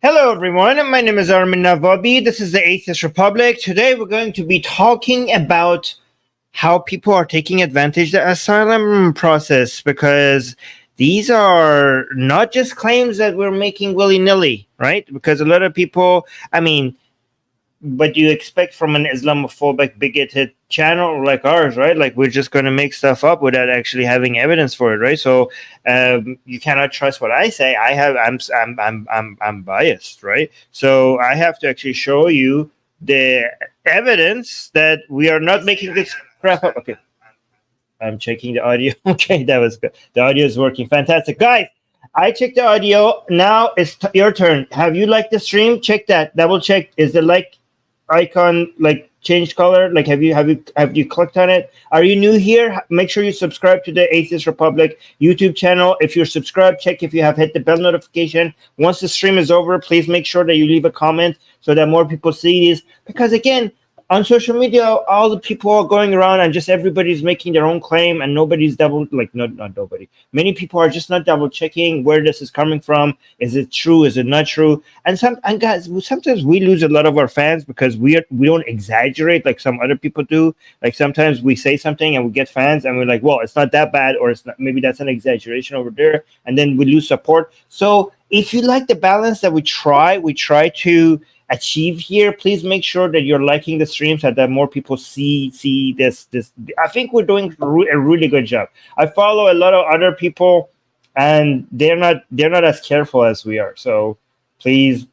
Hello, everyone. My name is Armin Navabi. This is the Atheist Republic. Today, we're going to be talking about how people are taking advantage of the asylum process, because these are not just claims that we're making willy-nilly, right? Because a lot of people, what do you expect from an Islamophobic, bigoted channel like ours, right? Like, we're just going to make stuff up without actually having evidence for it, right? So you cannot trust what I say. I'm biased, right? So I have to actually show you the evidence that we are not making this crap up. Okay, I'm checking the audio. Okay, that was good. The audio is working. Fantastic, guys. I checked the audio. Now it's your turn. Have you liked the stream? Check that. Double check. Is the like icon like changed color? Like, have you clicked on it? Are you new here? Make sure you subscribe to the Atheist Republic YouTube channel. If you're subscribed, check if you have hit the bell notification. Once the stream is over, please make sure that you leave a comment so that more people see these. Because again, on social media, all the people are going around and just everybody's making their own claim, and nobody's not nobody. Many people are just not double checking where this is coming from. Is it true? Is it not true? And guys, sometimes we lose a lot of our fans because we don't exaggerate like some other people do. Like, sometimes we say something and we get fans and we're like, well, it's not that bad, or it's not, maybe that's an exaggeration over there, and then we lose support. So if you like the balance that we try to achieve here, please make sure that you're liking the stream so that more people see this. I think we're doing a really good job. I follow a lot of other people, and they're not as careful as we are. So please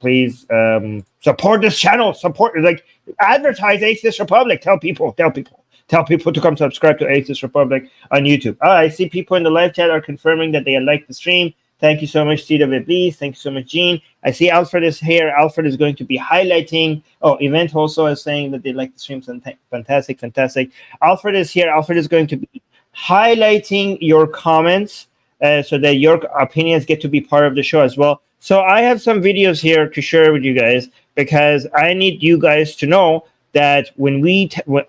support this channel. Support, like, advertise Atheist Republic. Tell people to come subscribe to Atheist Republic on YouTube. I see people in the live chat are confirming that they like the stream. Thank you so much, CWB. Thank you so much, Gene. I see Alfred is here. Alfred is going to be highlighting. Oh, Event also is saying that they like the streams. Fantastic. Alfred is here. Alfred is going to be highlighting your comments so that your opinions get to be part of the show as well. So I have some videos here to share with you guys, because I need you guys to know that when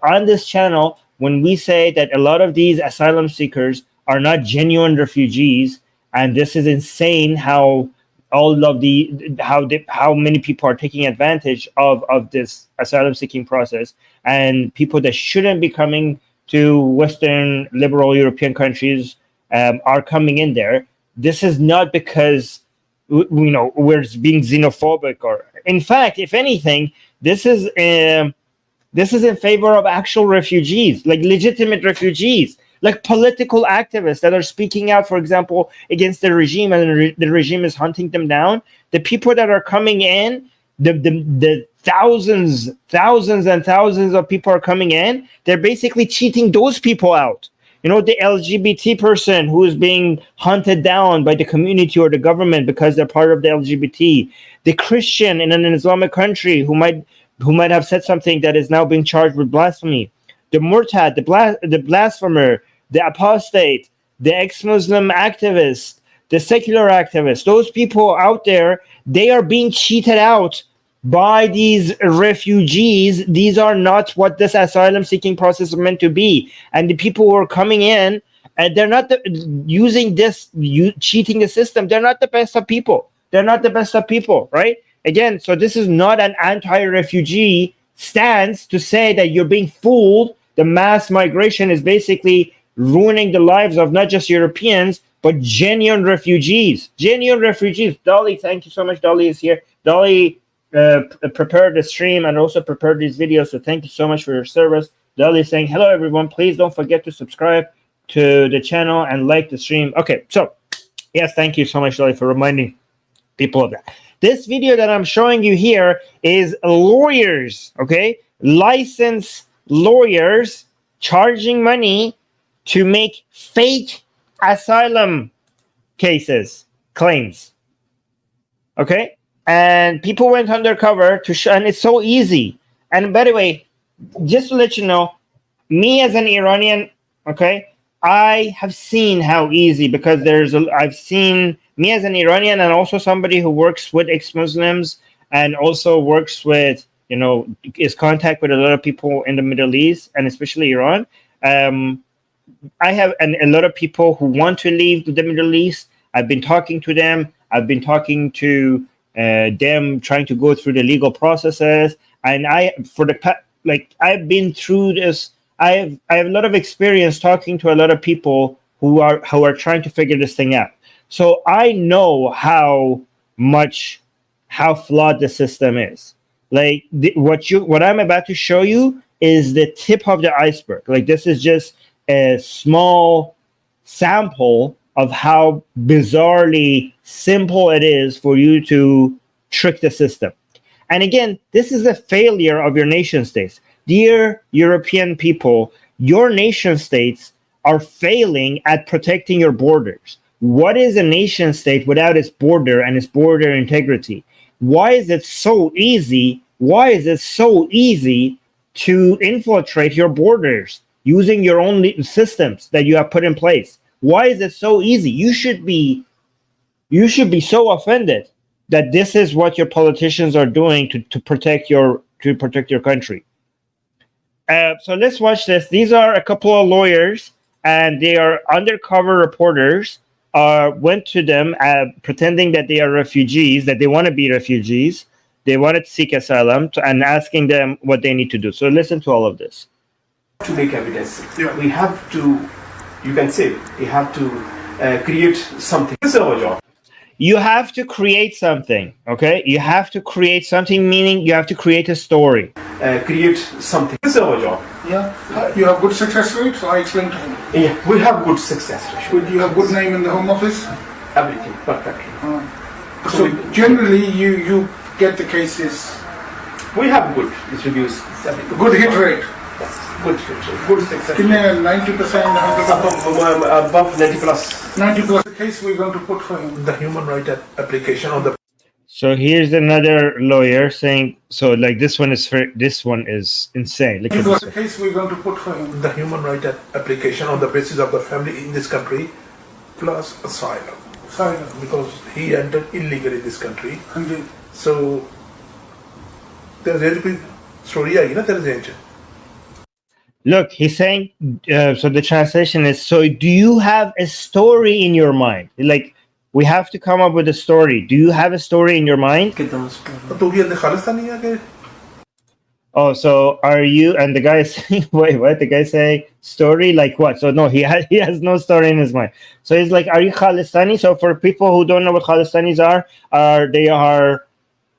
on this channel, when we say that a lot of these asylum seekers are not genuine refugees, and this is insane how how many people are taking advantage of this asylum seeking process, and people that shouldn't be coming to Western liberal European countries are coming in there. This is not because we're being xenophobic, or in fact, if anything, this is in favor of actual refugees, like legitimate refugees, like political activists that are speaking out, for example, against the regime, and the regime is hunting them down. The people that are coming in, the thousands and thousands of people are coming in, they're basically cheating those people out. The LGBT person who is being hunted down by the community or the government because they're part of the LGBT, the Christian in an Islamic country who might have said something that is now being charged with blasphemy, the murtad, the blasphemer, the apostate, the ex-Muslim activist, the secular activist, those people out there, they are being cheated out by these refugees. These are not what this asylum-seeking process is meant to be. And the people who are coming in, and they're not using this, cheating the system, they're not the best of people. Right? Again, so this is not an anti-refugee stance to say that you're being fooled. The mass migration is basically ruining the lives of not just Europeans, but genuine refugees. Dolly, thank you so much. Dolly is here. Dolly prepared the stream and also prepared these videos, so thank you so much for your service. Dolly is saying, hello, everyone. Please don't forget to subscribe to the channel and like the stream. Okay, so, yes, thank you so much, Dolly, for reminding people of that. This video that I'm showing you here is lawyers, okay? Licensed lawyers charging money to make fake asylum claims, okay? And people went undercover to show, and it's so easy. And by the way, just to let you know, me as an Iranian, okay, I have seen how easy, because I've seen me as an Iranian and also somebody who works with ex-Muslims and also works with, is contact with a lot of people in the Middle East and especially Iran. I have a lot of people who want to leave the Middle East. I've been talking to them. I've been talking to them trying to go through the legal processes. And I've been through this. I have a lot of experience talking to a lot of people who are trying to figure this thing out. So I know how flawed the system is. Like what I'm about to show you is the tip of the iceberg. Like this is just a small sample of how bizarrely simple it is for you to trick the system. And again, this is a failure of your nation states. Dear European people, your nation states are failing at protecting your borders. What is a nation state without its border and its border integrity? Why is it so easy? Why is it so easy to infiltrate your borders using your own systems that you have put in place? Why is it so easy? You should be so offended that this is what your politicians are doing to protect your country. So let's watch this. These are a couple of lawyers, and they are undercover reporters. Went to them pretending that they are refugees, that they want to be refugees. They wanted to seek asylum, and asking them what they need to do. So listen to all of this. To make evidence, we have to, you can say, we have to create something. This is our job. You have to create something, okay? You have to create something, meaning you have to create a story. Create something. This is our job. Yeah. You have good success rate, so I explained to him. Yeah, we have good success rate. Would you have good name in the Home Office? Everything, perfectly. So generally, you get the cases. We have good reviews. Good hit rate. Good hit rate. Good success Give me rate. a 90%, 100%. Above 90 plus. 90 plus the case we're going to put for him. The human right application on the. So here's another lawyer saying, so like this one is insane. Look at It was this the case we're going to put for him. The human right application on the basis of the family in this country plus asylum. Asylum. Because he entered illegally in this country. Indeed. So there's a big story, there is danger. Look, he's saying, so the translation is, so do you have a story in your mind? Like, we have to come up with a story. Do you have a story in your mind? Oh, so are you, and the guy is saying, wait, what? The guy saying, story like what? So no, he has no story in his mind. So he's like, are you Khalistani? So for people who don't know what Khalistanis are,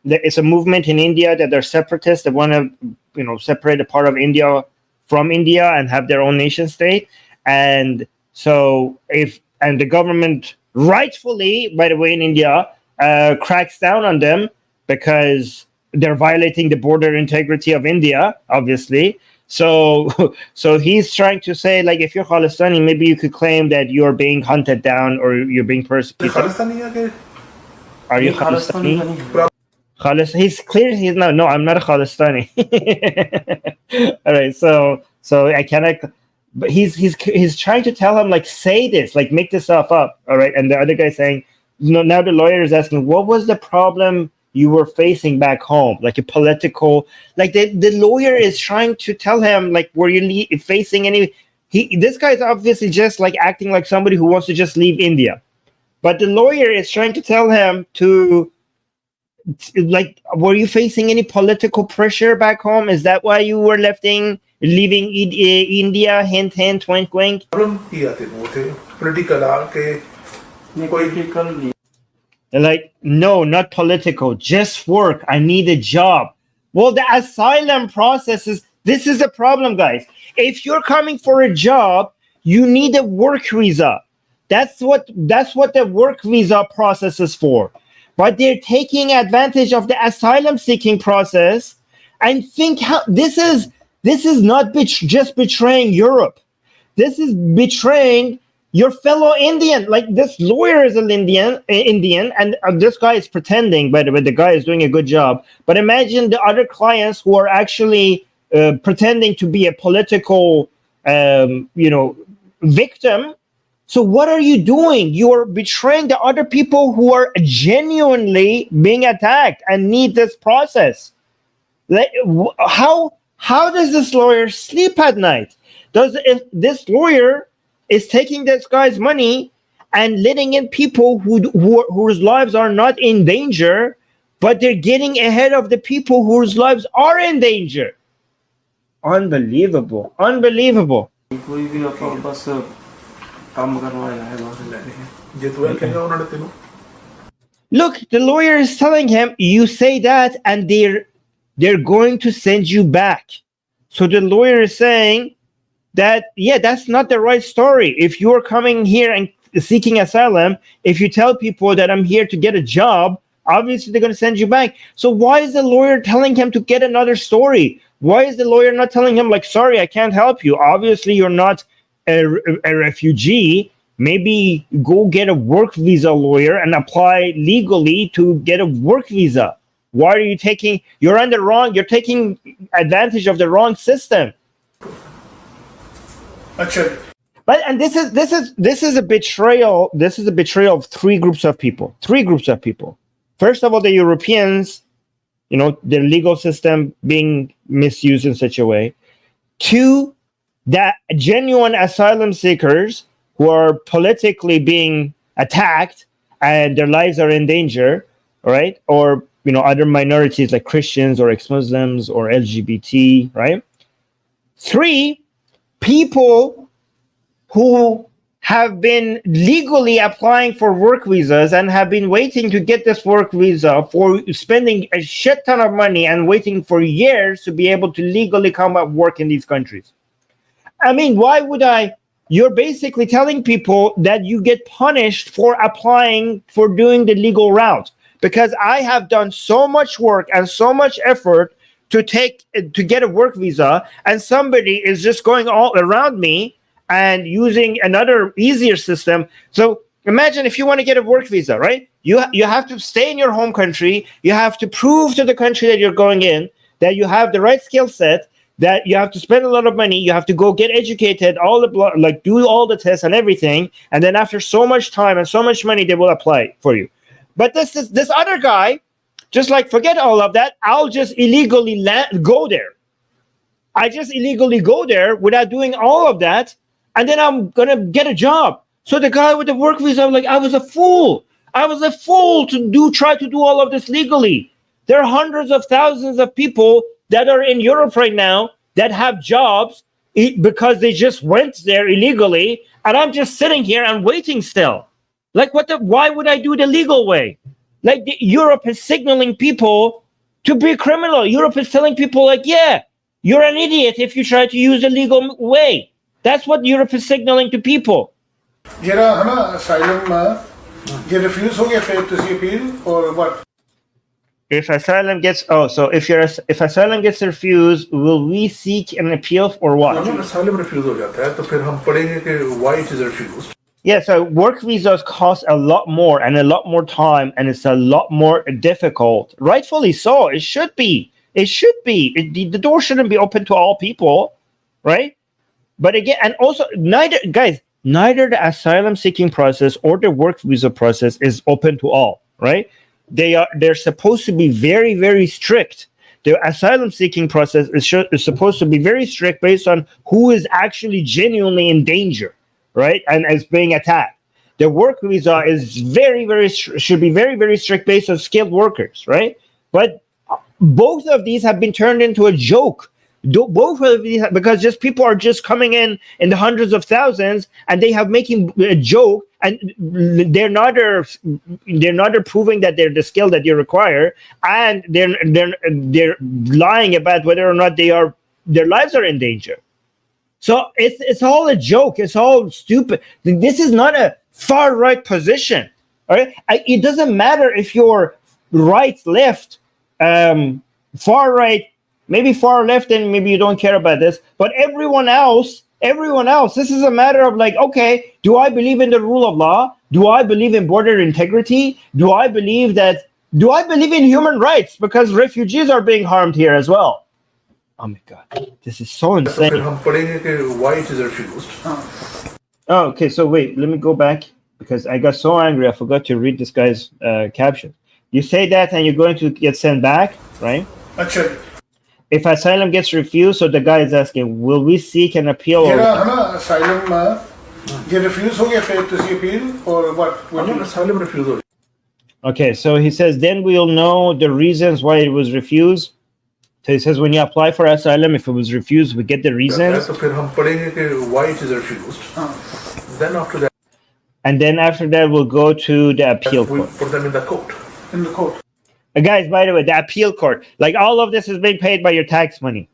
it's a movement in India that they're separatists that want to, separate a part of India from India and have their own nation state. And so the government rightfully, by the way, in India, cracks down on them because they're violating the border integrity of India, obviously. So he's trying to say, like, if you're Khalistani, maybe you could claim that you're being hunted down or you're being persecuted. Are you Khalistani? He's clear. He's no. I'm not a Khalistani. All right. So I cannot. But he's trying to tell him, like, say this, like, make this stuff up. All right. And the other guy saying, now the lawyer is asking, what was the problem you were facing back home? Like a political, like the lawyer is trying to tell him, like, were you facing any? This guy is obviously just like acting like somebody who wants to just leave India, but the lawyer is trying to tell him to. Like, were you facing any political pressure back home? Is that why you were leaving India? Hint, hint, wink, wink. Like, no, not political. Just work. I need a job. Well, the asylum process this is the problem, guys. If you're coming for a job, you need a work visa. That's what the work visa process is for. But they're taking advantage of the asylum seeking process and think how this is not just betraying Europe. This is betraying your fellow Indian. Like, this lawyer is an Indian, and this guy is pretending, by the way, the guy is doing a good job. But imagine the other clients who are actually pretending to be a political, victim. So what are you doing? You are betraying the other people who are genuinely being attacked and need this process. Like, how does this lawyer sleep at night? If this lawyer is taking this guy's money and letting in people whose lives are not in danger, but they're getting ahead of the people whose lives are in danger. Unbelievable. Unbelievable. Look, the lawyer is telling him, you say that and they're going to send you back. So the lawyer is saying that, yeah, that's not the right story. If you're coming here and seeking asylum, if you tell people that I'm here to get a job, obviously they're going to send you back. So why is the lawyer telling him to get another story? Why is the lawyer not telling him, like, sorry, I can't help you. Obviously, you're not a refugee. Maybe go get a work visa lawyer and apply legally to get a work visa. Why are you taking, you're taking advantage of the wrong system. But and this is a betrayal. This is a betrayal of three groups of people. First of all, the Europeans, their legal system being misused in such a way. Two, that genuine asylum seekers who are politically being attacked and their lives are in danger, right? Or other minorities like Christians or ex-Muslims or LGBT, right? Three, people who have been legally applying for work visas and have been waiting to get this work visa for spending a shit ton of money and waiting for years to be able to legally come and work in these countries. I mean, why would I? You're basically telling people that you get punished for applying for doing the legal route, because I have done so much work and so much effort to get a work visa, and somebody is just going all around me and using another easier system. So imagine if you want to get a work visa, right? You have to stay in your home country. You have to prove to the country that you're going in that you have the right skill set, that you have to spend a lot of money. You have to go get educated, do all the tests and everything. And then after so much time and so much money, they will apply for you. But this other guy, just like, forget all of that. I'll just illegally go there. I just illegally go there without doing all of that. And then I'm going to get a job. So the guy with the work visa, I'm like, I was a fool. I was a fool to try to do all of this legally. There are hundreds of thousands of people that are in Europe right now that have jobs because they just went there illegally. And I'm just sitting here and waiting still. Like, why would I do the legal way? Like, Europe is signaling people to be criminal. Europe is telling people, like, yeah, you're an idiot if you try to use the legal way. That's what Europe is signaling to people. Asylum, you refuse to appeal or what? If asylum gets if asylum gets refused, will we seek an appeal or what? Asylum refuse ho jata hai, to phir hum padhenge ki why it is refused. Yeah, so work visas cost a lot more and a lot more time, and it's a lot more difficult. Rightfully so. It should be. The door shouldn't be open to all people, right? But again, and also neither the asylum seeking process or the work visa process is open to all, right? They're supposed to be very, very strict. The asylum seeking process is supposed to be very strict based on who is actually genuinely in danger, right? And is being attacked. The work visa is should be very, very strict based on skilled workers, right? But both of these have been turned into a joke. Both of these, because just people are just coming in the hundreds of thousands, and they have making a joke, and they're not proving that they're the skill that you require, and they're lying about whether or not their lives are in danger. So it's all a joke. It's all stupid. This is not a far right position. All right, it doesn't matter if you're right, left, far right. Maybe far left, and maybe you don't care about this, but everyone else, this is a matter of like, okay, do I believe in the rule of law? Do I believe in border integrity? Do I believe in human rights? Because refugees are being harmed here as well. Oh my God, this is so insane. Why it is refused? Oh, okay, so wait, let me go back, because I got so angry, I forgot to read this guy's caption. You say that and you're going to get sent back, right? Achha. If asylum gets refused, so the guy is asking, will we seek an appeal? Asylum, you refuse to appeal or what? Asylum refuse. Okay, so he says, then we'll know the reasons why it was refused. So he says, when you apply for asylum, if it was refused, we get the reasons. तो फिर हम पढ़ेंगे कि why it is refused. Then after that, And then after that, we'll go to the appeal we court. put them in the court. In the court. Guys, by the way, the appeal court, like all of this is being paid by your tax money.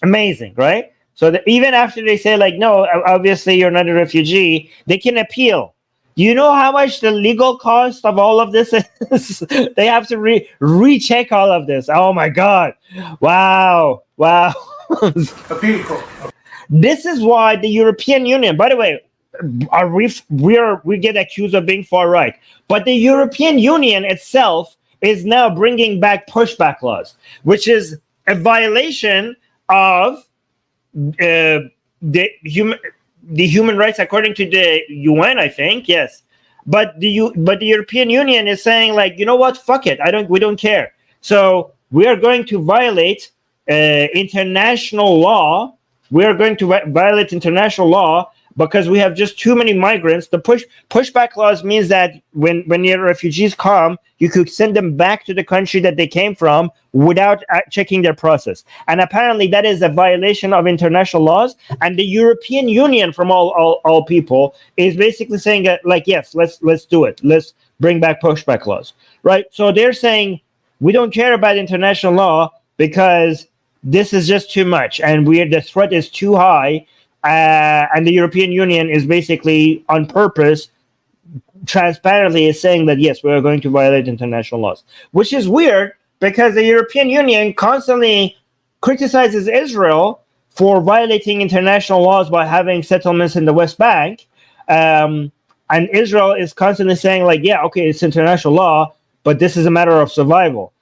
Amazing, right? So that even after they say, like, no, obviously you're not a refugee, they can appeal. You know how much the legal cost of all of this is? They have to recheck all of this. Oh my God. Wow. Appeal court. This is why the European Union, by the way, we get accused of being far right, but the European Union itself is now bringing back pushback laws, which is a violation of the human rights according to the UN, I think. Yes, but the European Union is saying, like, you know what, fuck it, we don't care. So we are going to violate international law. We are going to violate international law because we have just too many migrants. The pushback laws means that when your refugees come, you could send them back to the country that they came from without checking their process. And apparently that is a violation of international laws. And the European Union, from all people, is basically saying that, like, yes, let's do it. Let's bring back pushback laws, right? So they're saying we don't care about international law because this is just too much, and the threat is too high. And the European Union is basically on purpose, transparently is saying that, yes, we are going to violate international laws, which is weird because the European Union constantly criticizes Israel for violating international laws by having settlements in the West Bank. And Israel is constantly saying, like, yeah, okay, it's international law, but this is a matter of survival.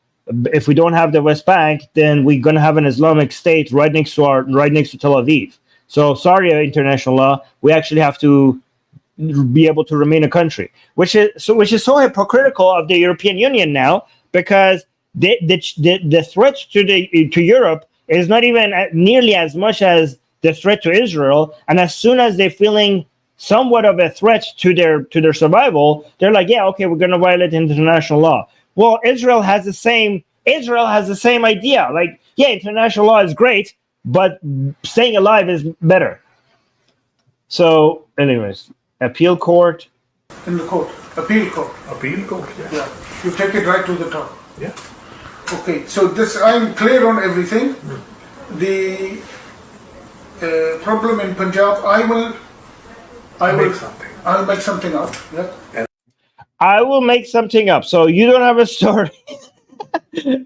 If we don't have the West Bank, then we're going to have an Islamic State right next to Tel Aviv. So sorry, international law, we actually have to be able to remain a country, which is so hypocritical of the European Union now, because the threat to Europe is not even nearly as much as the threat to Israel. And as soon as they're feeling somewhat of a threat to their survival, they're like, yeah, okay, we're going to violate international law. Well, Israel has the same idea. Like, yeah, international law is great, but staying alive is better. So, anyways, appeal court. In the court. Appeal court. Appeal court, Yeah. You take it right to the top. Yeah. Okay, so this, I'm clear on everything. The problem in Punjab, I'll make something up. Yeah. I will make something up. So you don't have a story.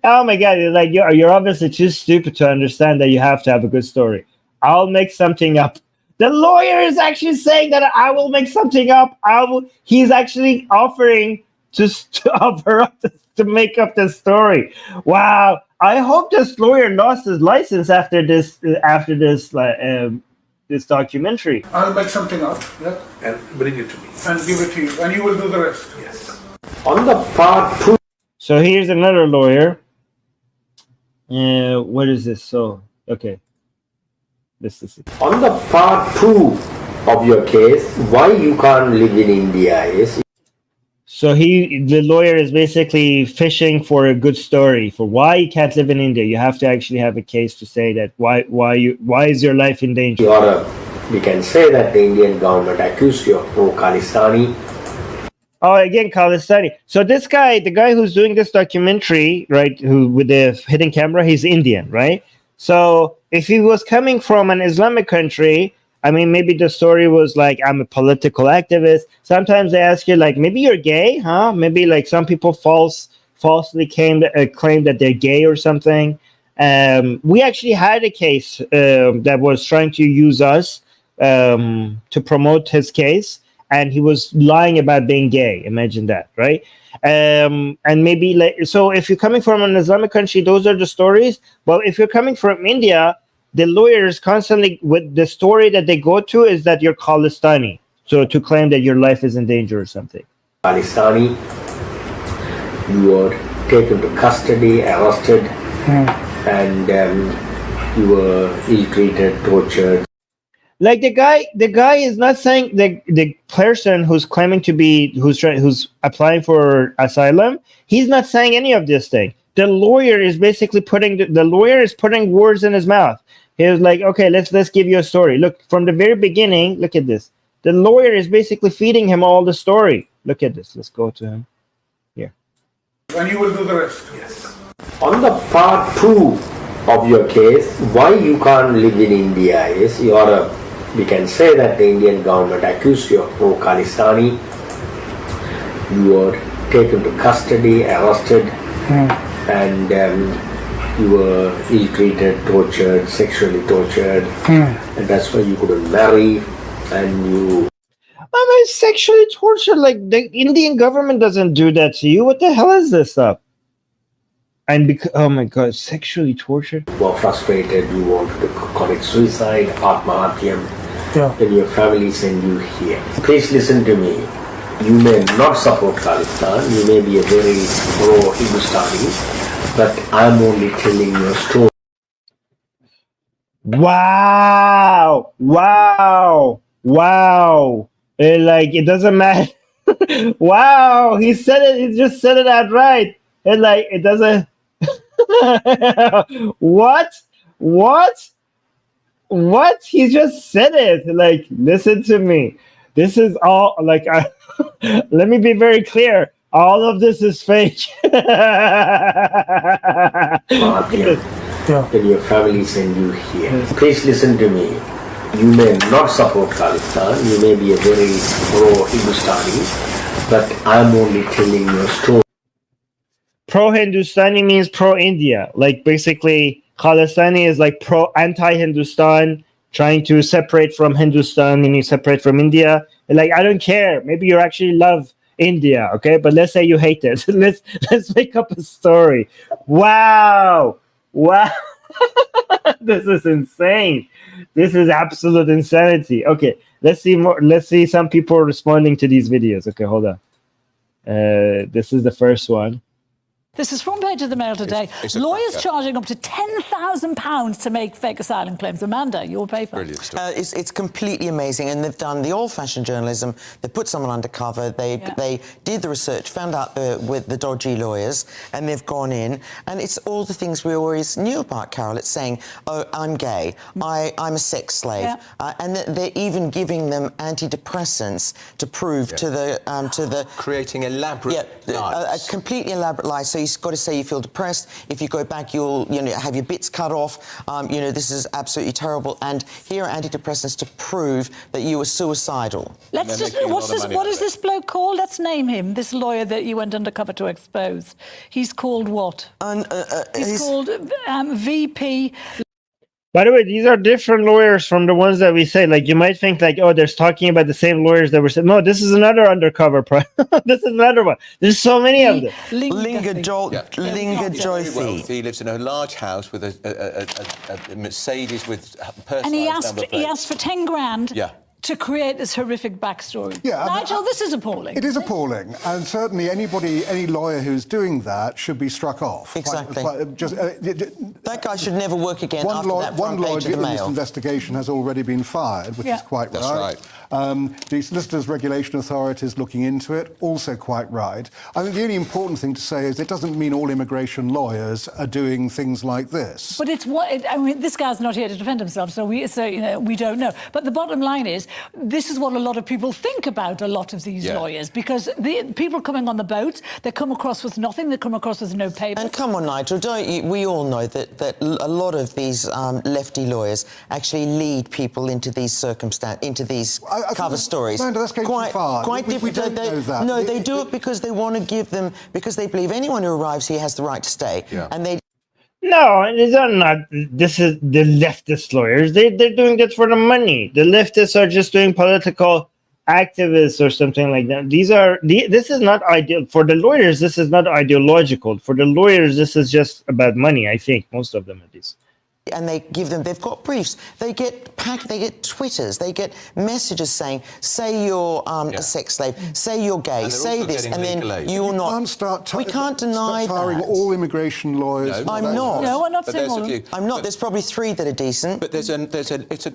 Oh my God! Like you're obviously too stupid to understand that you have to have a good story. I'll make something up. The lawyer is actually saying that I will make something up. He's actually offering to offer up to make up the story. Wow! I hope this lawyer lost his license after this this documentary. I'll make something up. Yeah. And bring it to me. And give it to you, and you will do the rest. Yes. On the part 2. So here's another lawyer. What is this? So, okay. This is it. On the part 2 of your case, why you can't live in India is... So the lawyer is basically fishing for a good story for why you can't live in India. You have to actually have a case to say that why is your life in danger? We can say that the Indian government accused you of pro-Khalistani. Oh, again, Khalistani. So this guy, the guy who's doing this documentary, right, who with the hidden camera, he's Indian, right? So if he was coming from an Islamic country, I mean, maybe the story was like, I'm a political activist. Sometimes they ask you, like, maybe you're gay, huh? Maybe like some people falsely claim that they're gay or something. We actually had a case that was trying to use us to promote his case. And he was lying about being gay. Imagine that, right? And maybe so if you're coming from an Islamic country, those are the stories. But if you're coming from India, the lawyers constantly, with the story that they go to is that you're Khalistani. So to claim that your life is in danger or something. Khalistani, you were taken to custody, arrested, and you were ill-treated, tortured. Like the guy is not saying the person who's claiming to be who's applying for asylum. He's not saying any of this thing. The lawyer is basically putting the lawyer is putting words in his mouth. He was like, okay, let's give you a story. Look, from the very beginning, look at this. The lawyer is basically feeding him all the story. Look at this. Let's go to him here. And you will do the rest. Yes. On the part 2 of your case, why you can't live in India is we can say that the Indian government accused you of pro-Khalistani. You were taken to custody, arrested, and you were ill-treated, tortured, sexually tortured, and that's why you couldn't marry, and you... I'm sexually tortured. Like the Indian government doesn't do that to you. What the hell is this stuff? And oh my god, sexually tortured. were frustrated, you wanted to commit suicide, Atmahatyam, Yeah. then your family send you here. Please listen to me. You may not support Khalistan, you may be a very pro-Hindustani, but I'm only telling you a story. Wow. Like, it doesn't matter. Wow, he said it. He just said it outright. And like, it doesn't. What? He just said it. Like, listen to me. This is all like. Let me be very clear. All of this is fake. Then your family send you here. Please listen to me. You may not support Khalistan, you may be a very pro-Hindustani, but I'm only telling you a story. Pro-Hindustani means pro-India. Like, basically, Khalistani is like anti-Hindustan, trying to separate from Hindustan, meaning separate from India. Like, I don't care. Maybe you actually love India, okay? But let's say you hate it. let's make up a story. Wow. This is insane. This is absolute insanity. Okay, let's see more. Let's see some people responding to these videos. Okay, hold on. This is the first one. This is front page of the Mail today. Lawyers charging up to £10,000 to make fake asylum claims. Amanda, your paper. Brilliant story. It's completely amazing, and they've done the old-fashioned journalism. They put someone undercover. They did the research, found out with the dodgy lawyers, and they've gone in. And it's all the things we always knew about, Carol. It's saying, "Oh, I'm gay. I'm a sex slave," and they're even giving them antidepressants to prove to the creating elaborate a completely elaborate lie. So you've got to say you feel depressed. If you go back, you'll have your bits cut off. This is absolutely terrible. And here are antidepressants to prove that you were suicidal. Let's just what is this bloke called? Let's name him. This lawyer that you went undercover to expose. He's called what? He's called VP. By the way, these are different lawyers from the ones that we say. Like, you might think like, oh, they're talking about the same lawyers that were said. No, this is another undercover. This is another one. There's so many of them. Linga Joyfi. He lives in a large house with a Mercedes with personalised And number plates. he asked for 10 grand. Yeah. To create this horrific backstory. Yeah, Nigel, this is appalling. It is appalling, and certainly any lawyer who's doing that should be struck off. Exactly. That guy should never work again after that front page of the Mail. This Mail. investigation has already been fired, which is quite That's right. The Solicitors Regulation Authority is looking into it, also quite right. I think the only important thing to say is it doesn't mean all immigration lawyers are doing things like this. But it's this guy's not here to defend himself, so we don't know. But the bottom line is, this is what a lot of people think about a lot of these lawyers, because the people coming on the boat, they come across with nothing, they come across with no papers. And come on, Nigel, we all know that a lot of these lefty lawyers actually lead people into these cover stories. Amanda, that's going too far. Quite different. We don't know that. No, they do it because they want to give them, because they believe anyone who arrives here has the right to stay. Yeah. And they... No, these are not. This is the leftist lawyers. They're doing that for the money. The leftists are just doing political activists or something like that. This is not ideal for the lawyers. This is not ideological for the lawyers. This is just about money. I think most of them at least. and they give them, they've got briefs, they get Twitters, they get messages saying, say you're a sex slave, say you're gay, say this, and then you're not. We can't deny that. Hiring all immigration lawyers. No, I'm not. No, I'm not saying all. I'm not. There's probably 3 that are decent. But it's a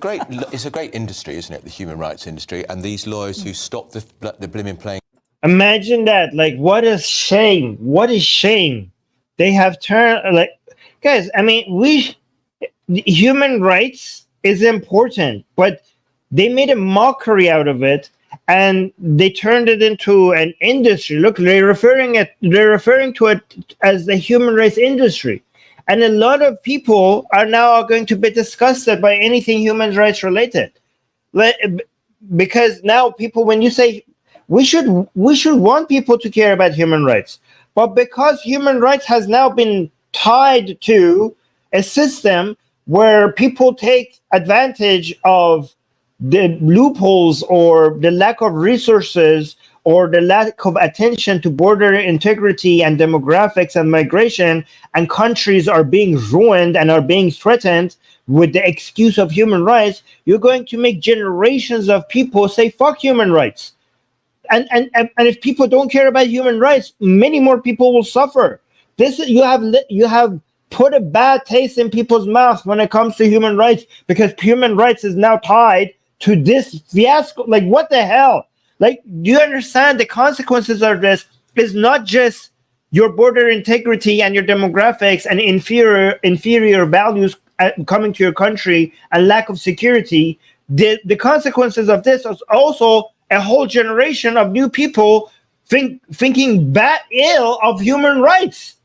great industry, isn't it? The human rights industry, and these lawyers who stop the blimmin' playing. Imagine that. Like, what a shame. What a shame. They have turned, like, guys, I mean, human rights is important, but they made a mockery out of it, and they turned it into an industry. Look, they're referring to it as the human rights industry. And a lot of people are now going to be disgusted by anything human rights related. Because now people, when you say, we should want people to care about human rights, but because human rights has now been tied to a system where people take advantage of the loopholes or the lack of resources or the lack of attention to border integrity and demographics and migration, and countries are being ruined and are being threatened with the excuse of human rights, you're going to make generations of people say, fuck human rights. And if people don't care about human rights, many more people will suffer. You have put a bad taste in people's mouth when it comes to human rights, because human rights is now tied to this fiasco. Like, what the hell? Like, do you understand the consequences of this? Is not just your border integrity and your demographics and inferior values coming to your country and lack of security. The consequences of this is also a whole generation of new people thinking ill of human rights.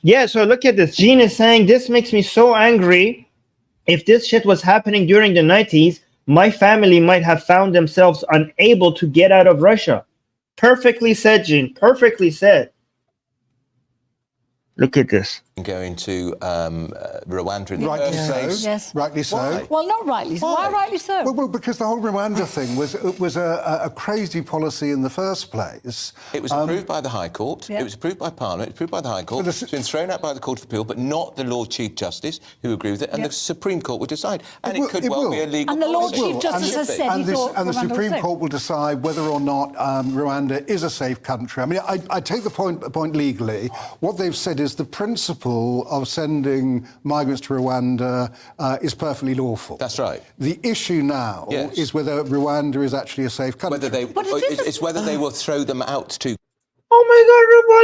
Yeah, so look at this. Gene is saying, this makes me so angry. If this shit was happening during the 90s, my family might have found themselves unable to get out of Russia. Perfectly said, Gene. Perfectly said. Look at this. Going to Rwanda. Rightly so. Yes. Rightly so. Why? Well, not rightly so. Why rightly so? Well, because the whole Rwanda thing was a crazy policy in the first place. It was approved by the High Court. Yeah. It was approved by Parliament. It was approved by the High Court. It's been thrown out by the Court of Appeal, but not the Lord Chief Justice, who agreed with it. And the Supreme Court will decide. And it could well be a legal And the Lord policy. Chief Justice has said he thought and the Rwanda was Supreme safe. Court will decide whether or not Rwanda is a safe country. I mean, I take the point legally. What they've said is the principle of sending migrants to Rwanda is perfectly lawful. That's right. The issue now is whether Rwanda is actually a safe country. It's whether they will throw them out to. Oh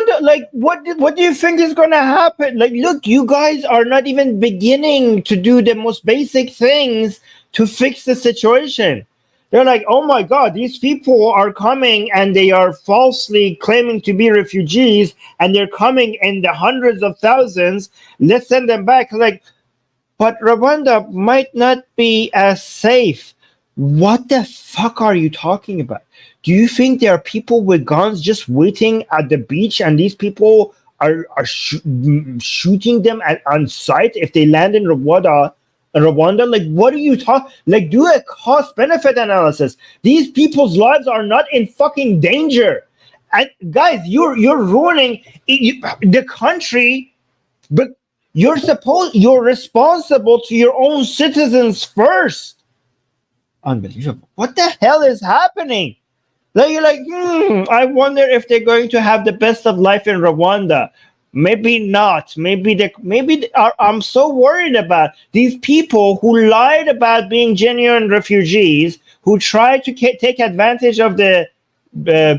my God, Rwanda! Like, what do you think is going to happen? Like, look, you guys are not even beginning to do the most basic things to fix the situation. They're like, oh my God, these people are coming and they are falsely claiming to be refugees, and they're coming in the hundreds of thousands. Let's send them back. Like, but Rwanda might not be as safe. What the fuck are you talking about? Do you think there are people with guns just waiting at the beach, and these people are shooting them on sight if they land in Rwanda? Like, what are you talking? Like, do a cost-benefit analysis. These people's lives are not in fucking danger. And guys, you're ruining the country, but you're responsible to your own citizens first. Unbelievable. What the hell is happening? Like, you're like, I wonder if they're going to have the best of life in Rwanda. Maybe not. I'm so worried about these people who lied about being genuine refugees, who tried to take advantage of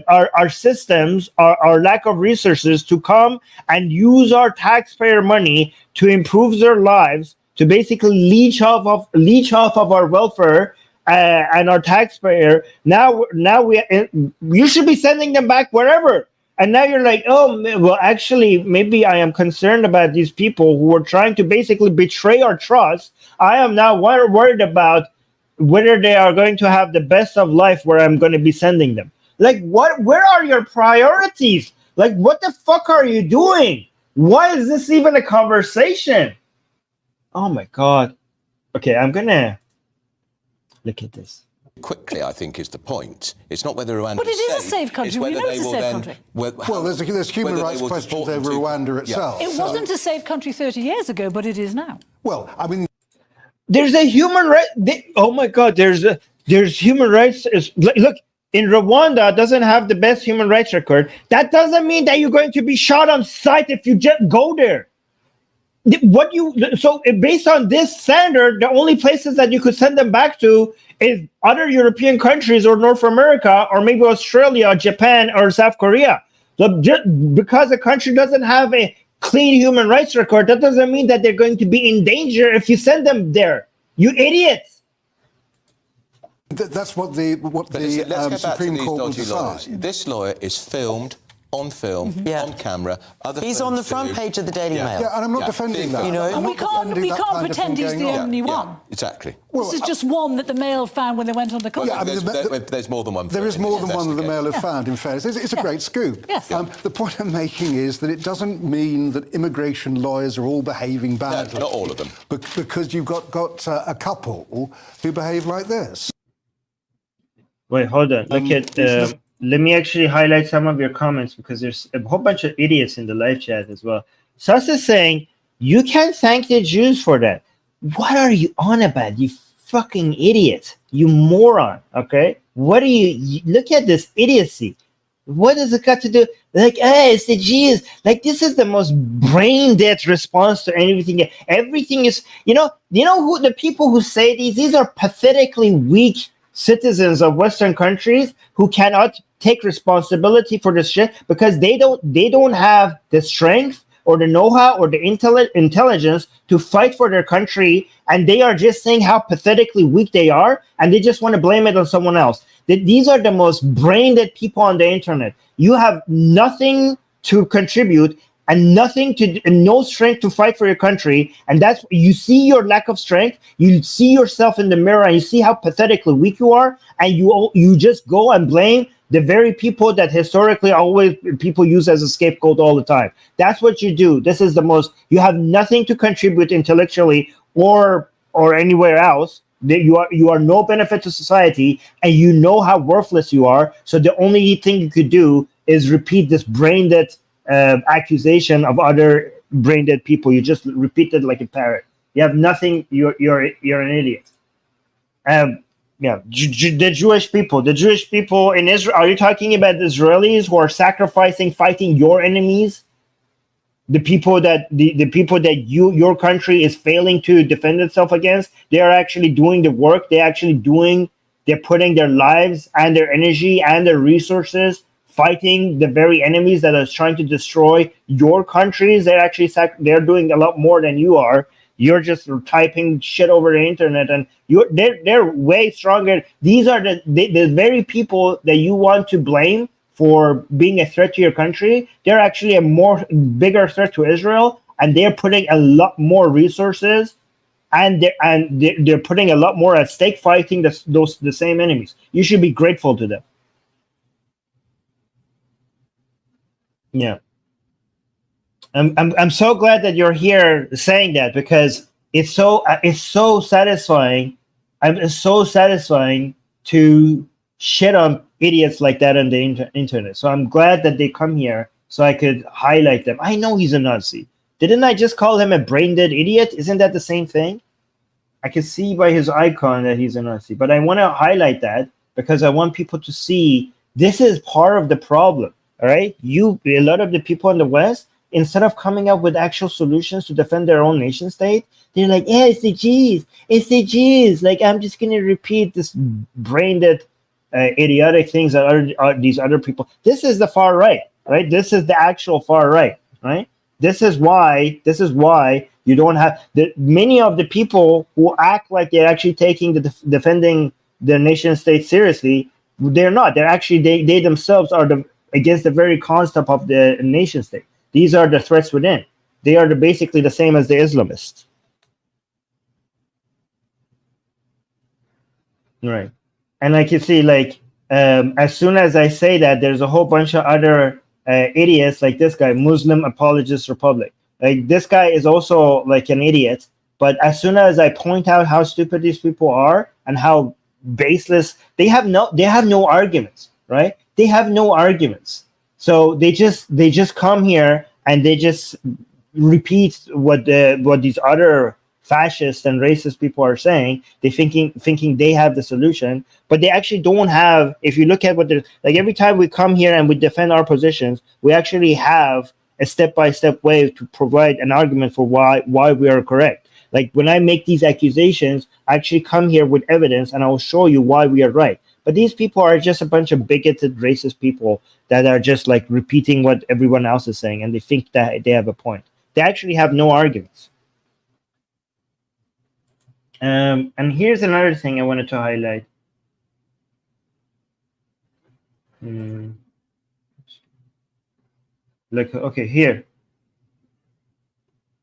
our systems, our lack of resources, to come and use our taxpayer money to improve their lives, to basically leech off of our welfare and our taxpayer. Now you should be sending them back wherever. And now you're like, oh, well, actually, maybe I am concerned about these people who are trying to basically betray our trust. I am now worried about whether they are going to have the best of life where I'm going to be sending them. Like, what? Where are your priorities? Like, what the fuck are you doing? Why is this even a conversation? Oh, my God. Okay, I'm going to look at this. quickly, I think, is the point. It's not whether Rwanda But it is a safe country. It's We whether know they it's a will safe then... country. Well, there's human whether rights they will questions support over them to- Rwanda itself. It wasn't a safe country 30 years ago, but it is now. Well, I mean, There's a human right. Oh my God! There's human rights. Look, in Rwanda doesn't have the best human rights record. That doesn't mean that you're going to be shot on sight if you just go there. So based on this standard, the only places that you could send them back to is other European countries or North America or maybe Australia, Japan, or South Korea. So just because a country doesn't have a clean human rights record, that doesn't mean that they're going to be in danger if you send them there. You idiots! that's what the let's go back Supreme to these Court will dodgy lawyers. decide. This lawyer is filmed on film, on camera. He's on the front page of the Daily Mail. Yeah, and I'm not defending that. You know, I'm And we not defending can't that kind of pretend thing he's the going on. only one. Exactly. This is just one that the Mail found when they went undercover. Yeah, I mean, There's more than one. There is more than one that the Mail have Yeah. found, in fairness. It's a great scoop. Yes. The point I'm making is that it doesn't mean that immigration lawyers are all behaving badly. not all of them. Because you've got a couple who behave like this. Wait, hold on. Look at. Let me actually highlight some of your comments because there's a whole bunch of idiots in the live chat as well. Sus is saying you can't thank the Jews for that. What are you on about, you fucking idiot? You moron. Okay, what are you look at this idiocy? What does it got to do? Like, it's the Jews. Like, this is the most brain dead response to anything. Everything is, you know who the people who say these are pathetically weak citizens of Western countries who cannot take responsibility for this shit because they don't have the strength or the know-how or the intelligence to fight for their country, and they are just saying how pathetically weak they are, and they just want to blame it on someone else. These are the most brain-dead people on the internet. You have nothing to contribute and no strength to fight for your country, and that's you see your lack of strength. You see yourself in the mirror, and you see how pathetically weak you are, and you just go and blame the very people that historically always people use as a scapegoat all the time. That's what you do. This is the most. You have nothing to contribute intellectually or anywhere else. That you are no benefit to society, and you know how worthless you are. So the only thing you could do is repeat this brain-dead accusation of other brain-dead people. You just repeat it like a parrot. You have nothing. You're an idiot. Yeah, the Jewish people in Israel. Are you talking about the Israelis who are sacrificing, fighting your enemies? The people that your country is failing to defend itself against, they are actually doing the work. They're putting their lives and their energy and their resources fighting the very enemies that are trying to destroy your countries. They're doing a lot more than you are. You're just typing shit over the internet, and they're way stronger. These are the very people that you want to blame for being a threat to your country. They're actually a bigger threat to Israel, and they're putting a lot more resources, and they're putting a lot more at stake fighting the same enemies. You should be grateful to them. Yeah. I'm so glad that you're here saying that, because it's so satisfying. It's so satisfying to shit on idiots like that on the internet. So I'm glad that they come here so I could highlight them. I know he's a Nazi. Didn't I just call him a brain-dead idiot? Isn't that the same thing? I can see by his icon that he's a Nazi, but I want to highlight that because I want people to see this is part of the problem. All right, a lot of the people in the West, instead of coming up with actual solutions to defend their own nation state, they're like, "Yeah, it's the Jews. Like, I'm just gonna repeat this brain-dead, idiotic things that are these other people." This is the far right, right? This is the actual far right, right? This is why you don't have many of the people who act like they're actually taking defending their nation state seriously. They're not. They're actually they themselves are against the very concept of the nation state. These are the threats within. They are basically the same as the Islamists. Right. And like you see, like, as soon as I say that, there's a whole bunch of other idiots like this guy, Muslim Apologist Republic. Like, this guy is also like an idiot. But as soon as I point out how stupid these people are and how baseless. They have no arguments, right? They have no arguments. So they just come here and they just repeat what these other fascist and racist people are saying. They thinking they have the solution, but they actually don't have. If you look at what they're like, every time we come here and we defend our positions, we actually have a step-by-step way to provide an argument for why we are correct. Like when I make these accusations, I actually come here with evidence and I will show you why we are right. But these people are just a bunch of bigoted, racist people that are just like repeating what everyone else is saying, and they think that they have a point. They actually have no arguments. And here's another thing I wanted to highlight. Look, okay, here.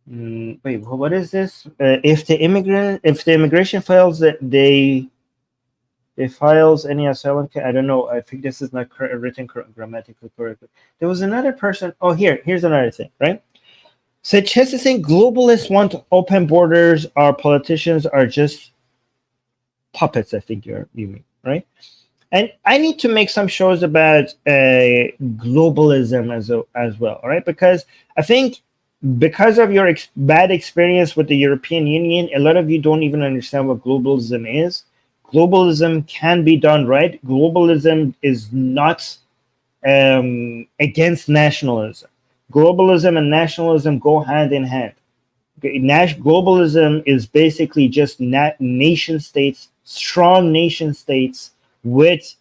Wait, what is this? If the immigration files that they files any asylum, I don't know. I think this is not written grammatically correctly. There was another person. Oh, here's another thing, right? So Chess is saying globalists want open borders. Our politicians are just puppets. I think you mean, right? And I need to make some shows about globalism as well, right? Because I think because of your bad experience with the European Union, a lot of you don't even understand what globalism is. Globalism can be done right. Globalism is not against nationalism. Globalism and nationalism go hand in hand. Okay, globalism is basically just nation states, strong nation states with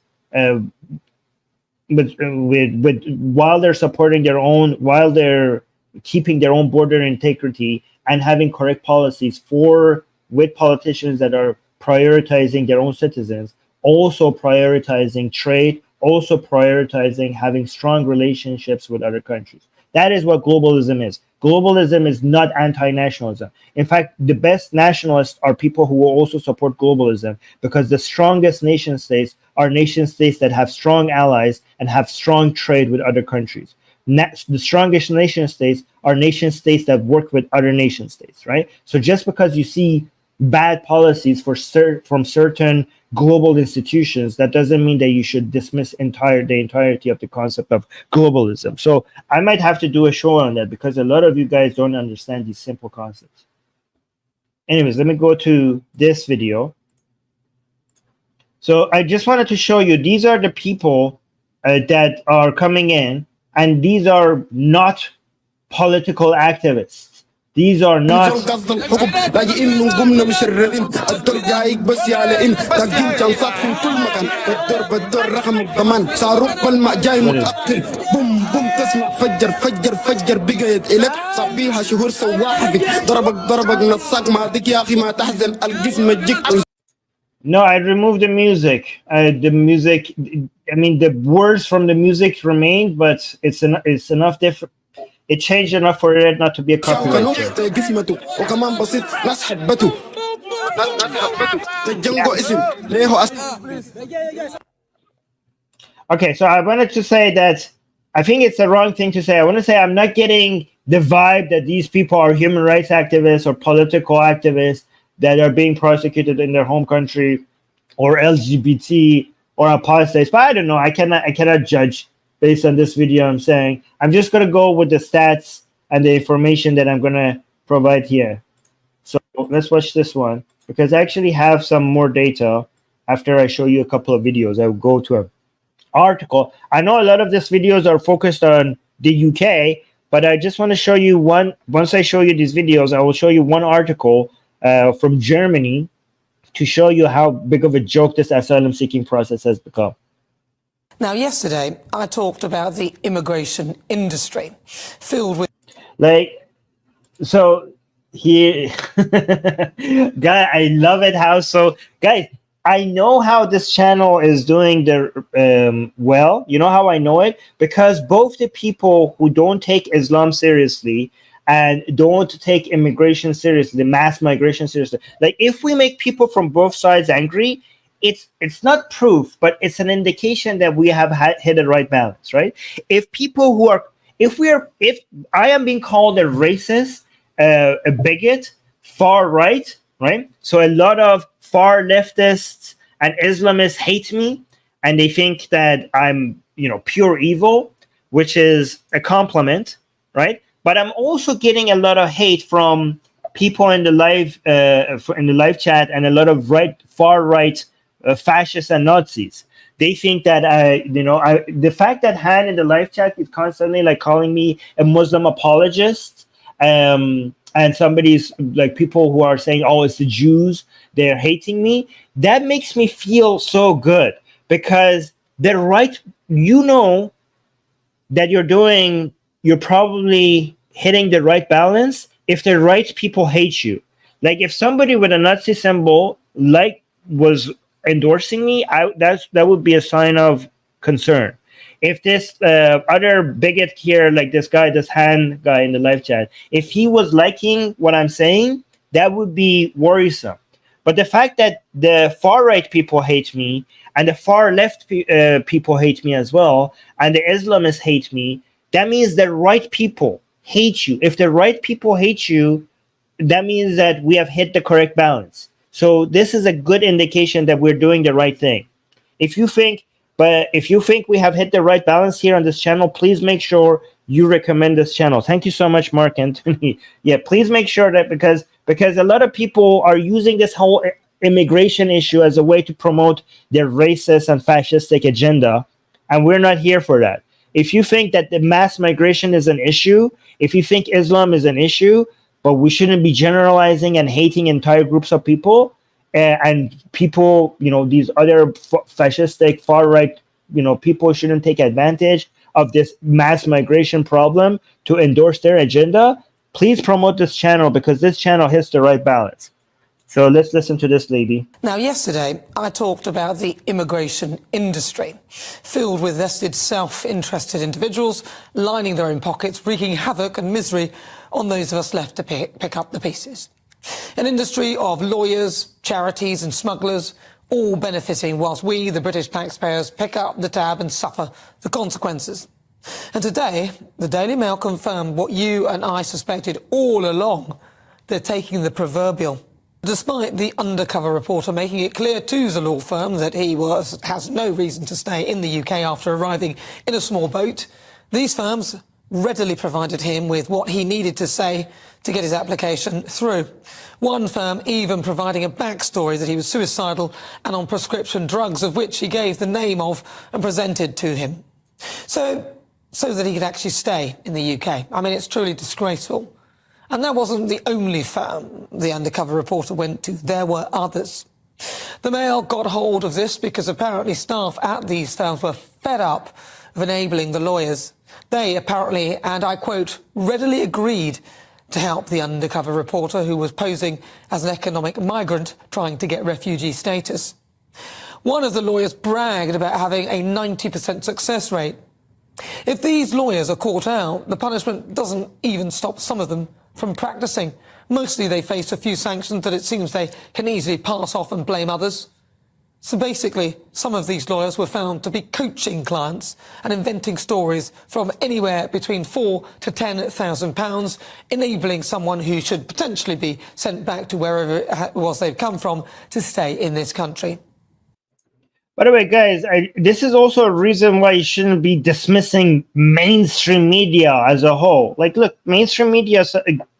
while they're supporting their own, while they're keeping their own border integrity and having correct policies with politicians that are prioritizing their own citizens, also prioritizing trade, also prioritizing having strong relationships with other countries. That is what globalism is. Globalism is not anti-nationalism. In fact, the best nationalists are people who will also support globalism, because the strongest nation states are nation states that have strong allies and have strong trade with other countries. The strongest nation states are nation states that work with other nation states, right? So just because you see bad policies from certain global institutions, that doesn't mean that you should dismiss the entirety of the concept of globalism. So I might have to do a show on that, because a lot of you guys don't understand these simple concepts. Anyways, let me go to this video. So I just wanted to show you, these are the people that are coming in, and these are not political activists. These are not. No, I removed the music. The music, I mean, the words from the music remained, but it's enough different. It changed enough for it not to be a copyright. Okay, so I wanted to say that I think it's the wrong thing to say. I want to say I'm not getting the vibe that these people are human rights activists or political activists that are being prosecuted in their home country, or LGBT or apostates. But I don't know. I cannot judge based on this video. I'm saying I'm just going to go with the stats and the information that I'm going to provide here. So let's watch this one, because I actually have some more data after I show you a couple of videos. I will go to an article. I know a lot of these videos are focused on the UK, but I just want to show you one. Once I show you these videos, I will show you one article from Germany to show you how big of a joke this asylum seeking process has become. Now, yesterday, I talked about the immigration industry filled with... So here, guy, I love it how, so guys, I know how this channel is doing well. You know how I know it? Because both the people who don't take Islam seriously and don't take immigration seriously, the mass migration seriously, like if we make people from both sides angry, it's not proof, but it's an indication that we have hit the right balance, right? If I am being called a racist, a bigot, far right, right? So a lot of far leftists and Islamists hate me, and they think that I'm, pure evil, which is a compliment, right? But I'm also getting a lot of hate from people in the live chat, and a lot of far right fascists and Nazis. They think that the fact that Han in the live chat is constantly like calling me a Muslim apologist, and somebody's like people who are saying, "Oh, it's the Jews, they're hating me." That makes me feel so good, because the right, that you're probably hitting the right balance if the right people hate you. Like if somebody with a Nazi symbol was endorsing me, that would be a sign of concern. If this other bigot here, like this Han guy in the live chat, if he was liking what I'm saying, that would be worrisome. But the fact that the far right people hate me, and the far left people hate me as well, and the Islamists hate me, that means the right people hate you. If the right people hate you, that means that we have hit the correct balance. So this is a good indication that we're doing the right thing. If you think we have hit the right balance here on this channel, please make sure you recommend this channel. Thank you so much, Mark Anthony. Yeah, please make sure that because a lot of people are using this whole immigration issue as a way to promote their racist and fascistic agenda, and we're not here for that. If you think that the mass migration is an issue, if you think Islam is an issue, but we shouldn't be generalizing and hating entire groups of people, and people, these other fascistic far right, people shouldn't take advantage of this mass migration problem to endorse their agenda, please promote this channel, because this channel hits the right balance. So let's listen to this lady. Now, yesterday, I talked about the immigration industry, filled with vested, self-interested individuals lining their own pockets, wreaking havoc and misery on those of us left to pick up the pieces. An industry of lawyers, charities and smugglers, all benefiting whilst we, the British taxpayers, pick up the tab and suffer the consequences. And today, the Daily Mail confirmed what you and I suspected all along. They're taking the proverbial. Despite the undercover reporter making it clear to the law firm that he has no reason to stay in the UK after arriving in a small boat, these firms readily provided him with what he needed to say to get his application through. One firm even providing a backstory that he was suicidal and on prescription drugs, of which he gave the name of and presented to him. So that he could actually stay in the UK. I mean, it's truly disgraceful. And that wasn't the only firm the undercover reporter went to. There were others. The Mail got hold of this because apparently staff at these firms were fed up of enabling the lawyers. They apparently, and I quote, readily agreed to help the undercover reporter who was posing as an economic migrant trying to get refugee status. One of the lawyers bragged about having a 90% success rate. If these lawyers are caught out, the punishment doesn't even stop some of them from practicing. Mostly they face a few sanctions that it seems they can easily pass off and blame others. So basically, some of these lawyers were found to be coaching clients and inventing stories from anywhere between £4,000 to £10,000, enabling someone who should potentially be sent back to wherever it was they've come from to stay in this country. By the way, guys, this is also a reason why you shouldn't be dismissing mainstream media as a whole. Like, look, mainstream media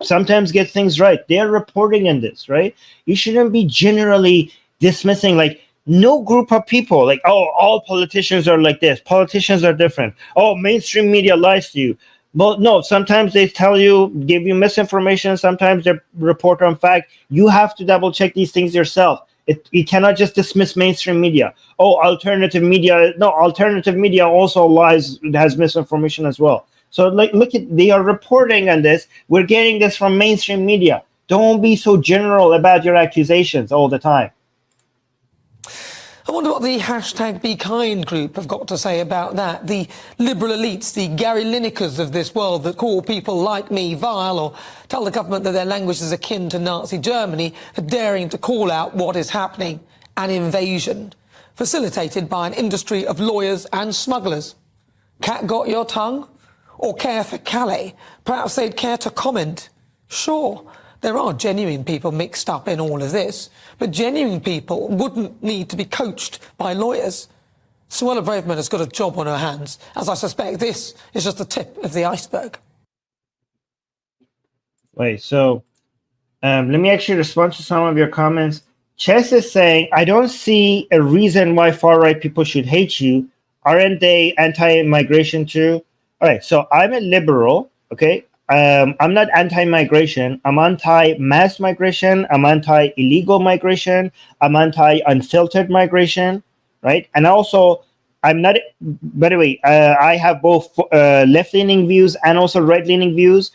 sometimes get things right. They're reporting on this, right? You shouldn't be generally dismissing, like, no group of people, like, oh, all politicians are like this. Politicians are different. Oh, mainstream media lies to you. Well, no, sometimes they tell you, give you misinformation. Sometimes they report on fact. You have to double check these things yourself. You cannot just dismiss mainstream media. Oh, alternative media. No, alternative media also lies, has misinformation as well. So look, they are reporting on this. We're getting this from mainstream media. Don't be so general about your accusations all the time. I wonder what the hashtag Be Kind group have got to say about that. The liberal elites, the Gary Linekers of this world that call people like me vile or tell the government that their language is akin to Nazi Germany for daring to call out what is happening, an invasion, facilitated by an industry of lawyers and smugglers. Cat got your tongue? Or care for Calais? Perhaps they'd care to comment. Sure, there are genuine people mixed up in all of this, but genuine people wouldn't need to be coached by lawyers. Suella Braverman has got a job on her hands, as I suspect this is just the tip of the iceberg. Wait, so let me actually respond to some of your comments. Chess is saying, I don't see a reason why far-right people should hate you. Aren't they anti-migration too? All right, so I'm a liberal, okay? I'm not anti-migration. I'm anti-mass migration. I'm anti-illegal migration. I'm anti-unfiltered migration, right? And also, I'm not, by the way, I have both left-leaning views and also right-leaning views.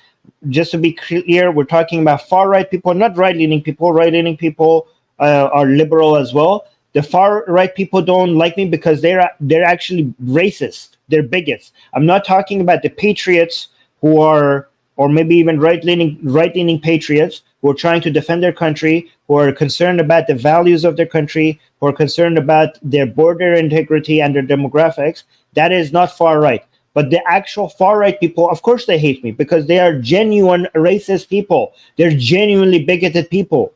Just to be clear, we're talking about far-right people, not right-leaning people. Right-leaning people are liberal as well. The far-right people don't like me because they're actually racist. They're bigots. I'm not talking about the patriots who are, or maybe even right-leaning patriots who are trying to defend their country, who are concerned about the values of their country, who are concerned about their border integrity and their demographics. That is not far-right. But the actual far-right people, of course they hate me because they are genuine racist people. They're genuinely bigoted people.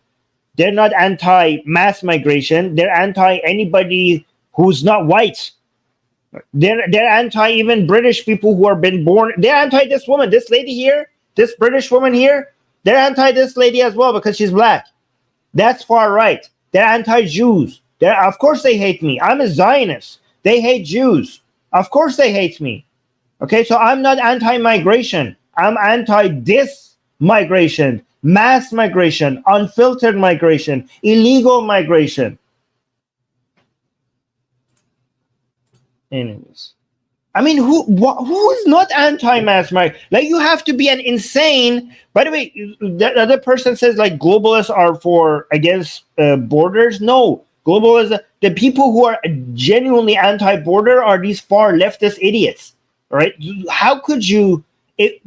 They're not anti-mass migration. They're anti-anybody who's not white. They're anti even British people who have been born. They're anti this woman, this lady here, this British woman here. They're anti this lady as well because she's black. That's far right. They're anti-Jews. Of course they hate me. I'm a Zionist. They hate Jews. Of course they hate me. Okay, so I'm not anti-migration. I'm anti-this migration, mass migration, unfiltered migration, illegal migration. Anyways, I mean, who is not anti-mass migration? Like, you have to be an insane. By the way, the other person says like globalists are against borders. No, globalists. The people who are genuinely anti-border are these far leftist idiots. Right? How could you be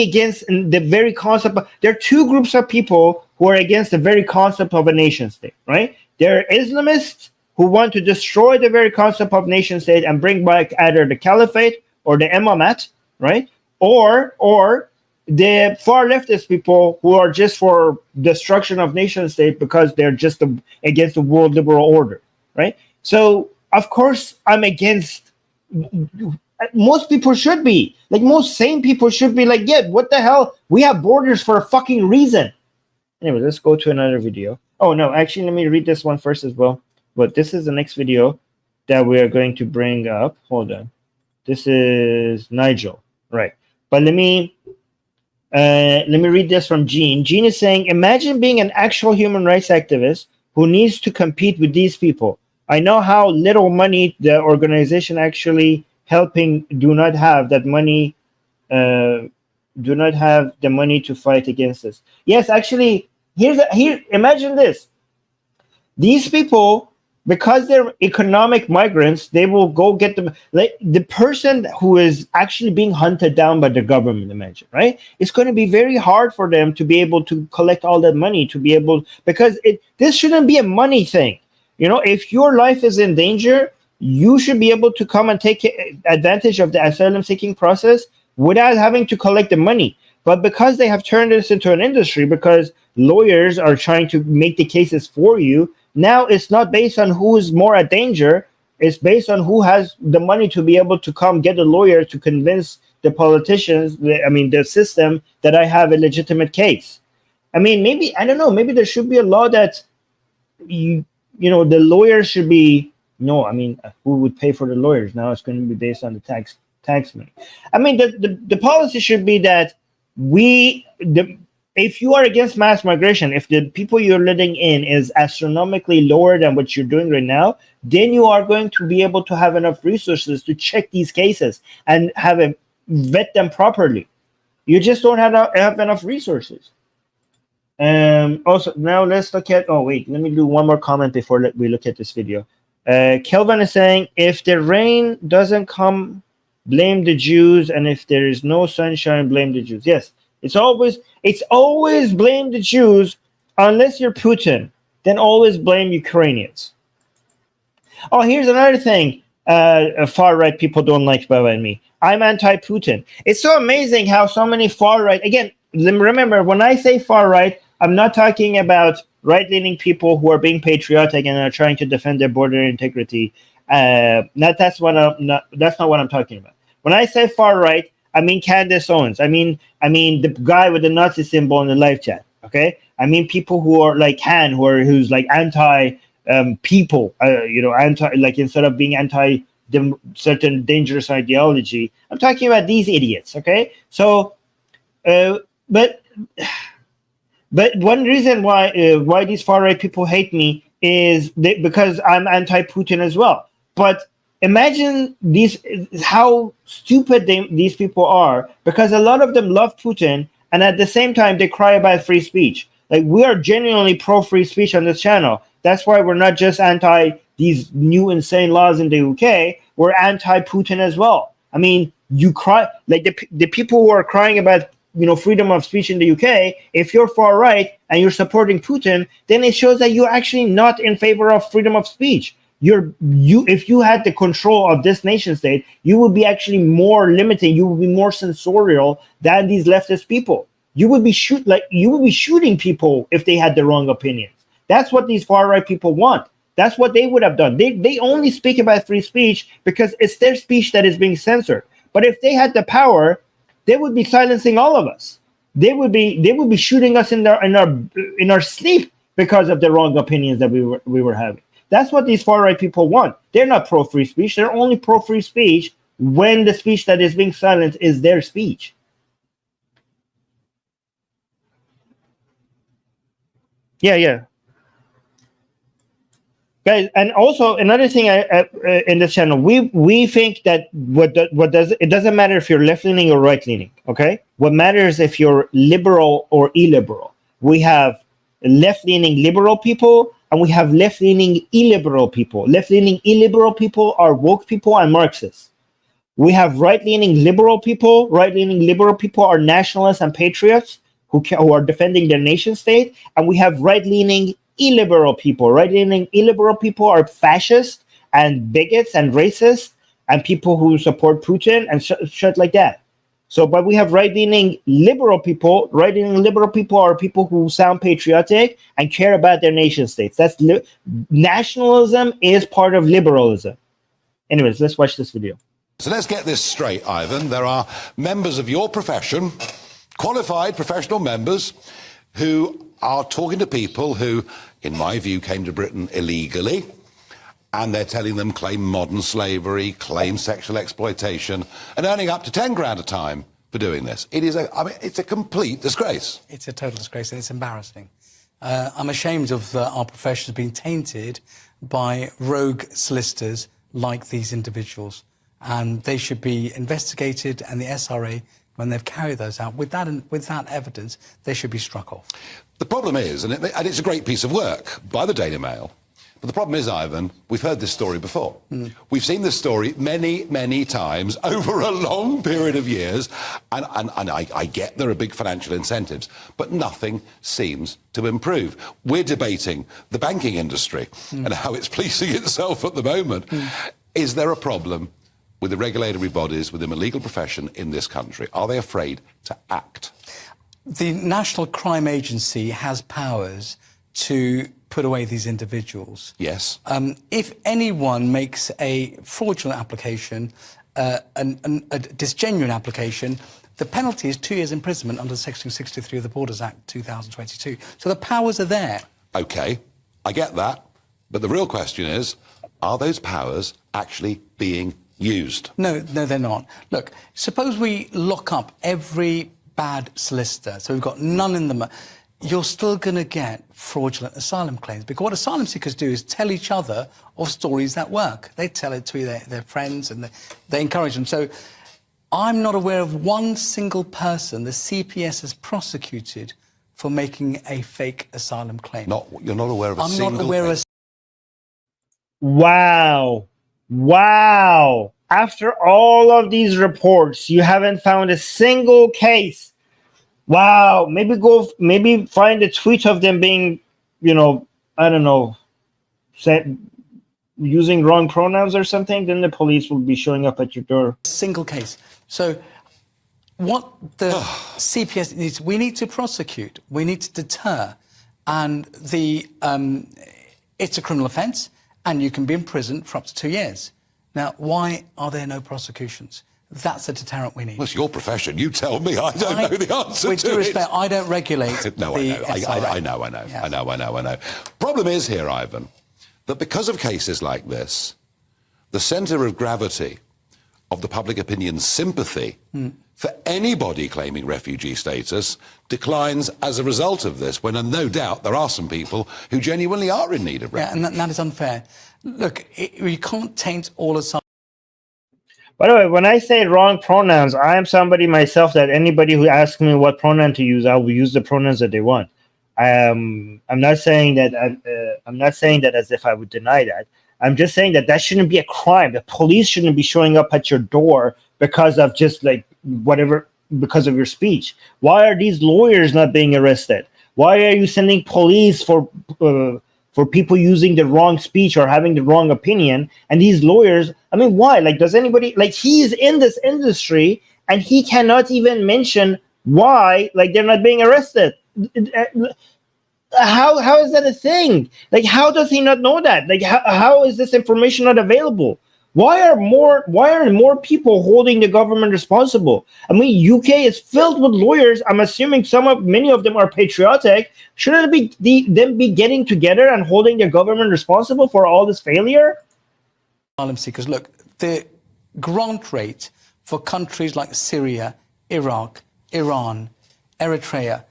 against the very concept there are two groups of people who are against the very concept of a nation state, right? There are Islamists who want to destroy the very concept of nation state and bring back either the caliphate or the imamate, right? Or the far leftist people who are just for destruction of nation state because they're just against the world liberal order, right? So of course I'm against. Most people should be like, most sane people should be like, yeah, what the hell? We have borders for a fucking reason. Anyway, let's go to another video. Oh no, actually, let me read this one first as well. But this is the next video that we are going to bring up. Hold on. This is Nigel, right? But let me read this from Gene. Gene is saying, imagine being an actual human rights activist who needs to compete with these people. I know how little money the organization actually helping do not have that money, do not have the money to fight against this. Yes, actually, imagine this. These people, because they're economic migrants, they will go get them. Like the person who is actually being hunted down by the government, imagine, right? It's going to be very hard for them to be able to collect all that money to be able, because this shouldn't be a money thing. You know, if your life is in danger, you should be able to come and take advantage of the asylum seeking process without having to collect the money. But because they have turned this into an industry, because lawyers are trying to make the cases for you, now it's not based on who is more at danger. It's based on who has the money to be able to come get a lawyer to convince the politicians, the system, that I have a legitimate case. I mean, maybe, I don't know, maybe there should be a law that the lawyers should be, who would pay for the lawyers? Now it's going to be based on the tax money. I mean, the policy should be that if you are against mass migration, if the people you're letting in is astronomically lower than what you're doing right now, then you are going to be able to have enough resources to check these cases and vet them properly. You just don't have enough resources. Also, now let's look at, let me do one more comment before we look at this video. Kelvin is saying, if the rain doesn't come, blame the Jews, and if there is no sunshine, blame the Jews. Yes, it's always blame the Jews, unless you're Putin, then always blame Ukrainians. Oh, here's another thing far-right people don't like about me. I'm anti-Putin. It's so amazing how so many far-right, again, remember, when I say far right, I'm not talking about right-leaning people who are being patriotic and are trying to defend their border integrity. That's not what I'm talking about. When I say far right, I mean Candace Owens. I mean the guy with the Nazi symbol in the live chat. Okay, I mean people who are like Han, who's like anti people. Anti, like, instead of being anti certain dangerous ideology, I'm talking about these idiots. Okay, so but one reason why these far right people hate me is because I'm anti-Putin as well. But imagine how stupid these people are, because a lot of them love Putin, and at the same time they cry about free speech. Like, we are genuinely pro-free speech on this channel. That's why we're not just anti these new insane laws in the UK. We're anti-Putin as well. I mean, you cry like the people who are crying about freedom of speech in the UK. If you're far right and you're supporting Putin, then it shows that you're actually not in favor of freedom of speech. If you had the control of this nation state, you would be actually more limiting. You would be more censorial than these leftist people. You would be shooting people if they had the wrong opinions. That's what these far right people want. That's what they would have done. They only speak about free speech because it's their speech that is being censored. But if they had the power, they would be silencing all of us. They would be shooting us in our sleep because of the wrong opinions that we were having. That's what these far right people want. They're not pro free speech. They're only pro free speech when the speech that is being silenced is their speech. Yeah. Guys, and also another thing in this channel, we think that it doesn't matter if you're left leaning or right leaning. Okay, what matters if you're liberal or illiberal. We have left leaning liberal people and we have left leaning illiberal people. Left leaning illiberal people are woke people and Marxists. We have right leaning liberal people. Right leaning liberal people are nationalists and patriots who are defending their nation state, and we have right leaning illiberal people. Right-leaning illiberal people are fascists and bigots and racists and people who support Putin and shit like that. So, but we have right-leaning liberal people. Right-leaning liberal people are people who sound patriotic and care about their nation states. That's nationalism is part of liberalism. Anyways, let's watch this video. So let's get this straight, Ivan. There are members of your profession, qualified professional members, who are talking to people who, in my view, came to Britain illegally, and they're telling them claim modern slavery, claim sexual exploitation, and earning up to 10 grand a time for doing this. It's a complete disgrace. It's a total disgrace, and it's embarrassing. I'm ashamed of our profession being tainted by rogue solicitors like these individuals, and they should be investigated, and the SRA, when they've carried those out, with that evidence, they should be struck off. The problem is, and it's a great piece of work by the Daily Mail, but the problem is, Ivan, we've heard this story before. We've seen this story many, many times over a long period of years, and I get there are big financial incentives, but nothing seems to improve. We're debating the banking industry and how it's policing itself at the moment. Is there a problem with the regulatory bodies, with the legal profession in this country? Are they afraid to act? The National Crime Agency has powers to put away these individuals. Yes. If anyone makes a fraudulent application, a disgenuine application, the penalty is 2 years imprisonment under Section 63 of the Borders Act 2022. So the powers are there. OK, I get that. But the real question is, are those powers actually being used? No, they're not. Look, suppose we lock up every bad solicitor, so we've got none in them. You're still going to get fraudulent asylum claims, because what asylum seekers do is tell each other of stories that work. They tell it to their friends and they encourage them. So I'm not aware of one single person the CPS has prosecuted for making a fake asylum claim. You're not aware of a single I'm not aware of. Wow. After all of these reports, you haven't found a single case. Wow. Maybe find a tweet of them being, I don't know, using wrong pronouns or something. Then the police will be showing up at your door. Single case. So what the CPS needs, we need to prosecute, we need to deter, and it's a criminal offence, and you can be imprisoned for up to 2 years. Now, why are there no prosecutions? That's a deterrent we need. Well, it's your profession. You tell me. I don't know the answer with to due it. respect, I don't regulate. No, I know. I know. Yes. I know. Problem is here, Ivan, that because of cases like this, the centre of gravity of the public opinion's sympathy for anybody claiming refugee status declines as a result of this, when no doubt there are some people who genuinely are in need of refuge. Yeah, and that is unfair. Look, we can't taint all asylum. By the way, when I say wrong pronouns, I am somebody myself that anybody who asks me what pronoun to use, I will use the pronouns that they want. I'm not saying that. I'm not saying that as if I would deny that. I'm just saying that shouldn't be a crime. The police shouldn't be showing up at your door because of just like whatever, because of your speech. Why are these lawyers not being arrested? Why are you sending police for people using the wrong speech or having the wrong opinion? And these lawyers, I mean, why? Like, does anybody, like, he's in this industry and he cannot even mention why, like, they're not being arrested. How is that a thing? Like, how does he not know that? Like, how is this information not available? Why are more people holding the government responsible? I mean, UK is filled with lawyers. I'm assuming many of them are patriotic. Shouldn't it be them be getting together and holding the government responsible for all this failure? Asylum seekers, look, the grant rate for countries like Syria, Iraq, Iran, Eritrea,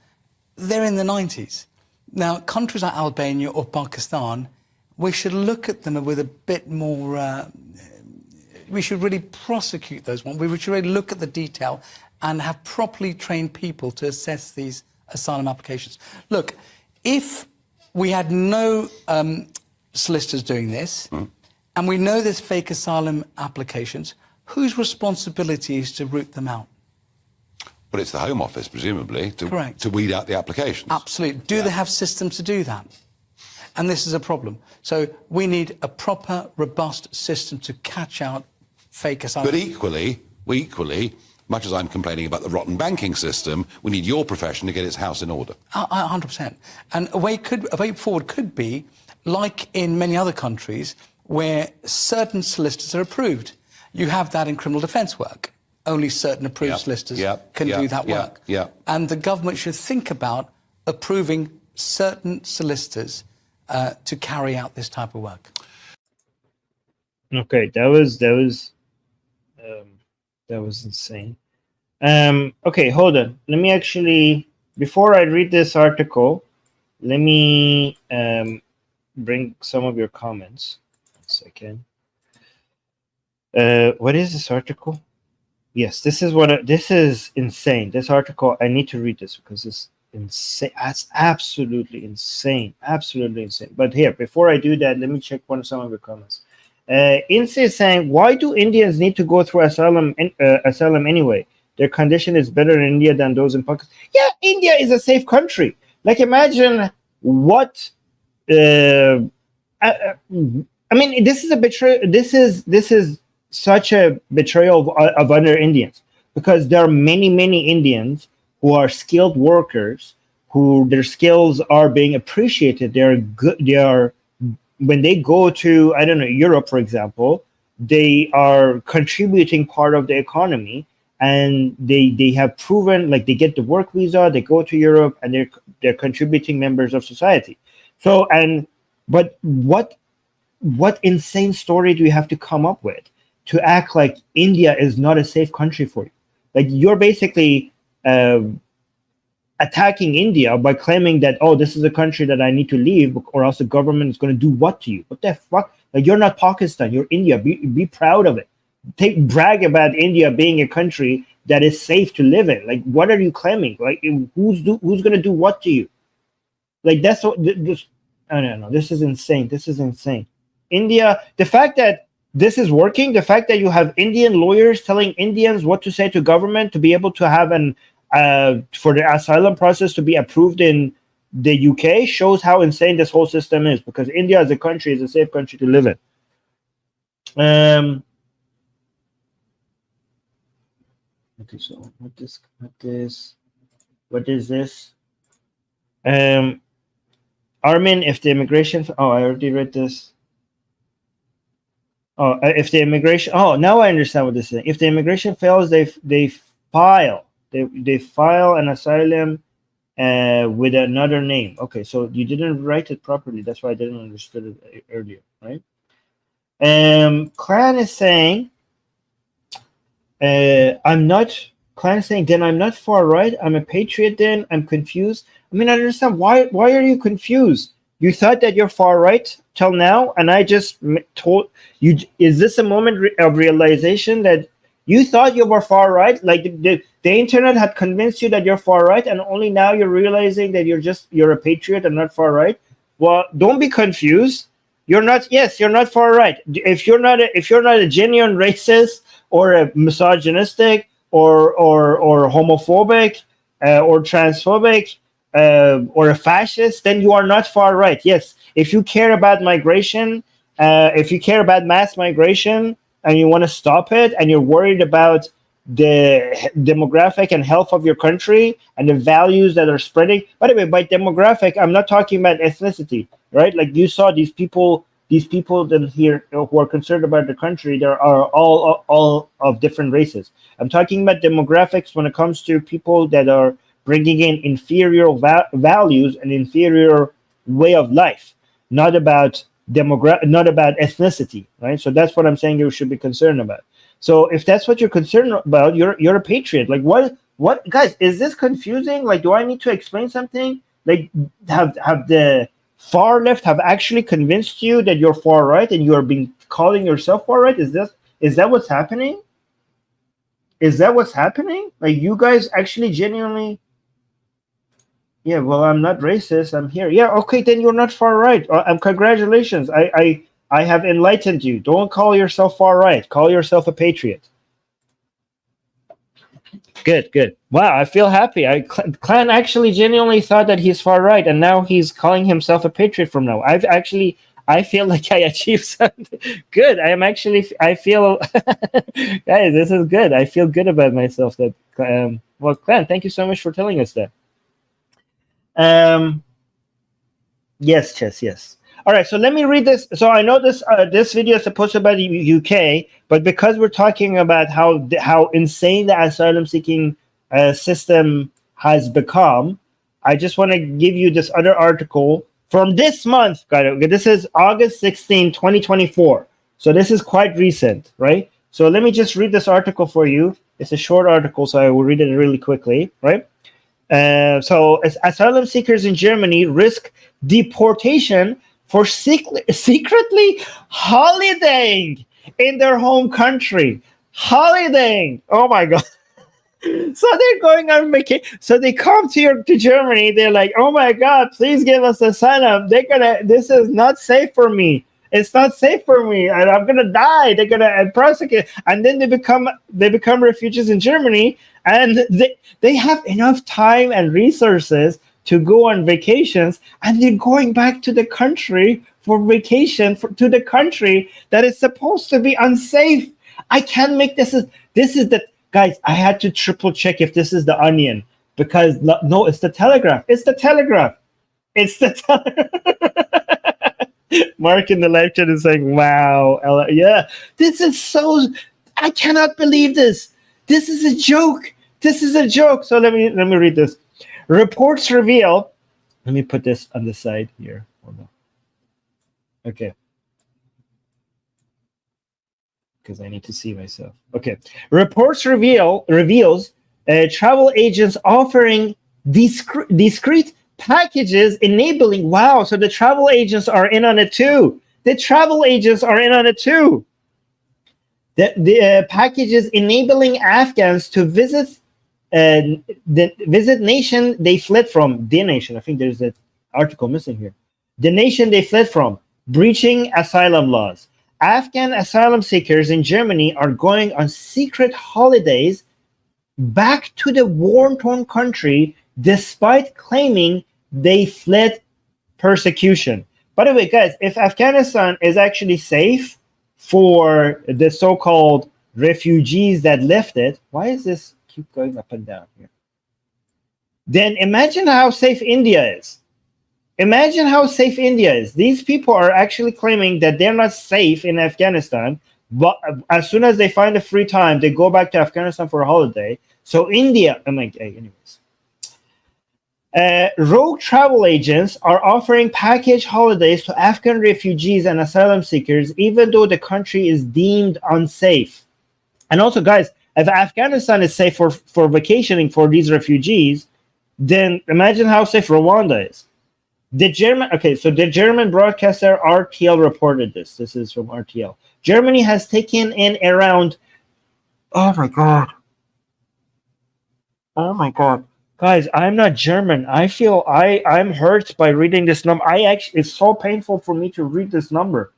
they're in the 90s. Now, countries like Albania or Pakistan, we should look at them with a bit more. We should really prosecute those ones. We should really look at the detail and have properly trained people to assess these asylum applications. Look, if we had no solicitors doing this, and we know there's fake asylum applications, whose responsibility is to root them out? Well, it's the Home Office, presumably, Correct. to weed out the applications. Absolutely. Do they have systems to do that? And this is a problem. So we need a proper, robust system to catch out fake asylum. But equally, much as I'm complaining about the rotten banking system, we need your profession to get its house in order. 100%. And a way forward could be, like in many other countries, where certain solicitors are approved. You have that in criminal defence work. Only certain approved solicitors can do that work. And the government should think about approving certain solicitors to carry out this type of work. Okay, that was insane. Okay, hold on. Let me actually, before I read this article, let me bring some of your comments. 1 second. What is this article? Yes, this is insane. This article, I need to read this because it's insane. That's absolutely insane. Absolutely insane. But here, before I do that, let me check some of your comments. Ince is saying, why do Indians need to go through asylum anyway? Their condition is better in India than those in Pakistan. Yeah, India is a safe country. Like, imagine what. I mean, this is a betrayal. This is such a betrayal of other Indians, because there are many Indians who are skilled workers, who their skills are being appreciated. They are good. They are, when they go to, I don't know, Europe, for example, they are contributing part of the economy, and they have proven, like, they get the work visa, they go to Europe, and they're contributing members of society. So, but what insane story do you have to come up with to act like India is not a safe country for you? Like, you're basically attacking India by claiming that, oh, this is a country that I need to leave, or else the government is going to do what to you? What the fuck? Like, you're not Pakistan, you're India. Be proud of it. Brag about India being a country that is safe to live in. Like, what are you claiming? Like, who's going to do what to you? Like, that's what this. I don't know. This is insane. This is insane. India. The fact that this is working, the fact that you have Indian lawyers telling Indians what to say to government to be able to have for the asylum process to be approved in the UK, shows how insane this whole system is, because India as a country is a safe country to live in. Okay, so what is this? Armin, if the immigration, I already read this. Oh, if the immigration, now I understand what this is. If the immigration fails, they file an asylum with another name. Okay, so you didn't write it properly. That's why I didn't understand it earlier, right? Clan is saying, then I'm not far right. I'm a patriot. Then I'm confused. I mean, I understand why are you confused? You thought that you're far right till now, and I just told you. Is this a moment of realization that you thought you were far right? Like the internet had convinced you that you're far right, and only now you're realizing that you're a patriot and not far right. Well, don't be confused. You're not far right. If you're not a genuine racist or a misogynistic or homophobic or transphobic or a fascist, then you are not far right. Yes, if you care about migration, if you care about mass migration and you want to stop it, and you're worried about the demographic and health of your country and the values that are spreading. By the way, by demographic, I'm not talking about ethnicity, right? Like you saw these people that here who are concerned about the country, there are all of different races. I'm talking about demographics when it comes to people that are bringing in inferior values and inferior way of life, not about ethnicity, right? So that's what I'm saying you should be concerned about. So if that's what you're concerned about, you're a patriot. Like what guys, is this confusing? Like, do I need to explain something? Like have the far left have actually convinced you that you're far right and you are being calling yourself far right? Is that what's happening? Is that what's happening? Like you guys actually genuinely, yeah, well, I'm not racist. I'm here. Yeah, okay, then you're not far right. Congratulations. I have enlightened you. Don't call yourself far right. Call yourself a patriot. Good. Wow, I feel happy. Clan actually genuinely thought that he's far right, and now he's calling himself a patriot from now. I feel like I achieved something. Good. I feel, guys, this is good. I feel good about myself. That well, Clan, thank you so much for telling us that. Yes, Chess, yes. All right, so let me read this. So I know this video is supposed to be about the UK, but because we're talking about how insane the asylum seeking system has become, I just want to give you this other article from this month. This is August 16, 2024. So this is quite recent, right? So let me just read this article for you. It's a short article, so I will read it really quickly, right? So asylum seekers in Germany risk deportation for secretly holidaying in their home country. Holidaying. Oh my God. So they're going on vacation. So they come to Germany. They're like, oh my God, please give us asylum. This is not safe for me. It's not safe for me, and I'm gonna die. They're gonna prosecute, and then they become refugees in Germany, and they have enough time and resources to go on vacations, and they're going back to the country for vacation to the country that is supposed to be unsafe. I can't make this is the guys. I had to triple check if this is the Onion, because no, it's the Telegraph. It's the Telegraph. It's the Telegraph. Mark in the live chat is saying, wow, Ella. Yeah, this is so, I cannot believe this. This is a joke. This is a joke. So let me read this. Reports reveal, let me put this on the side here. Hold on. Okay. Because I need to see myself. Okay. Reports reveals travel agents offering discreet packages enabling, wow, so the travel agents are in on it too. The packages enabling Afghans to visit nation they fled from. The nation, I think there's an article missing here. The nation they fled from, breaching asylum laws. Afghan asylum seekers in Germany are going on secret holidays back to the war-torn country despite claiming they fled persecution. By the way, guys, if Afghanistan is actually safe for the so-called refugees that left it, why is this keep going up and down here. Then imagine how safe India is. Imagine how safe India is. These people are actually claiming that they're not safe in Afghanistan, but as soon as they find a free time, they go back to Afghanistan for a holiday. So India, anyways. Rogue travel agents are offering package holidays to Afghan refugees and asylum seekers, even though the country is deemed unsafe. And also, guys, if Afghanistan is safe for vacationing for these refugees, then imagine how safe Rwanda is. The German broadcaster RTL reported this. This is from RTL. Germany has taken in around, oh my God. Guys, I'm not German. I feel I'm hurt by reading this number. It's so painful for me to read this number.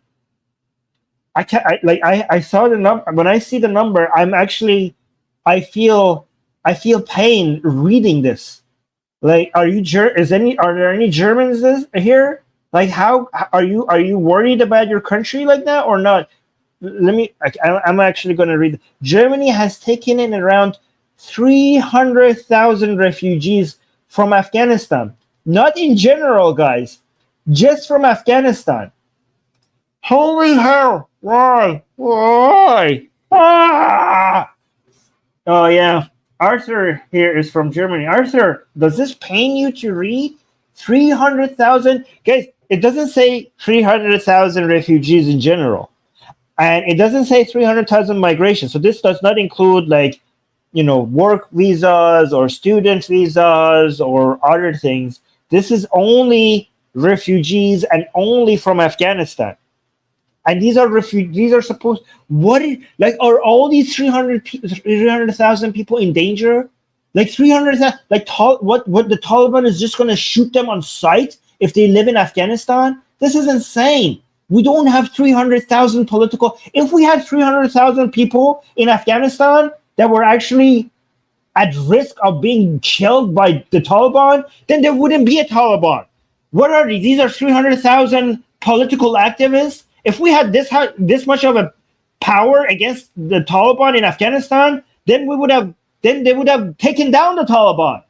I saw the number. When I see the number, I feel pain reading this. Like, are there any Germans here? Like, how are you worried about your country like that or not? I'm actually going to read. Germany has taken in around 300,000 refugees from Afghanistan. Not in general, guys. Just from Afghanistan. Holy hell. Why? Ah! Oh, yeah. Arthur here is from Germany. Arthur, does this pain you to read? 300,000? Guys, it doesn't say 300,000 refugees in general. And it doesn't say 300,000 migration. So this does not include, work visas or student visas or other things. This is only refugees and only from Afghanistan. And these are refugees. These are supposed. Are all these 300,000 people in danger? Like 300,000. What the Taliban is just going to shoot them on sight if they live in Afghanistan? This is insane. We don't have 300,000 political. If we had 300,000 people in Afghanistan that were actually at risk of being killed by the Taliban, then there wouldn't be a Taliban. What are these? These are 300,000 political activists. If we had this much of a power against the Taliban in Afghanistan, then they would have taken down the Taliban.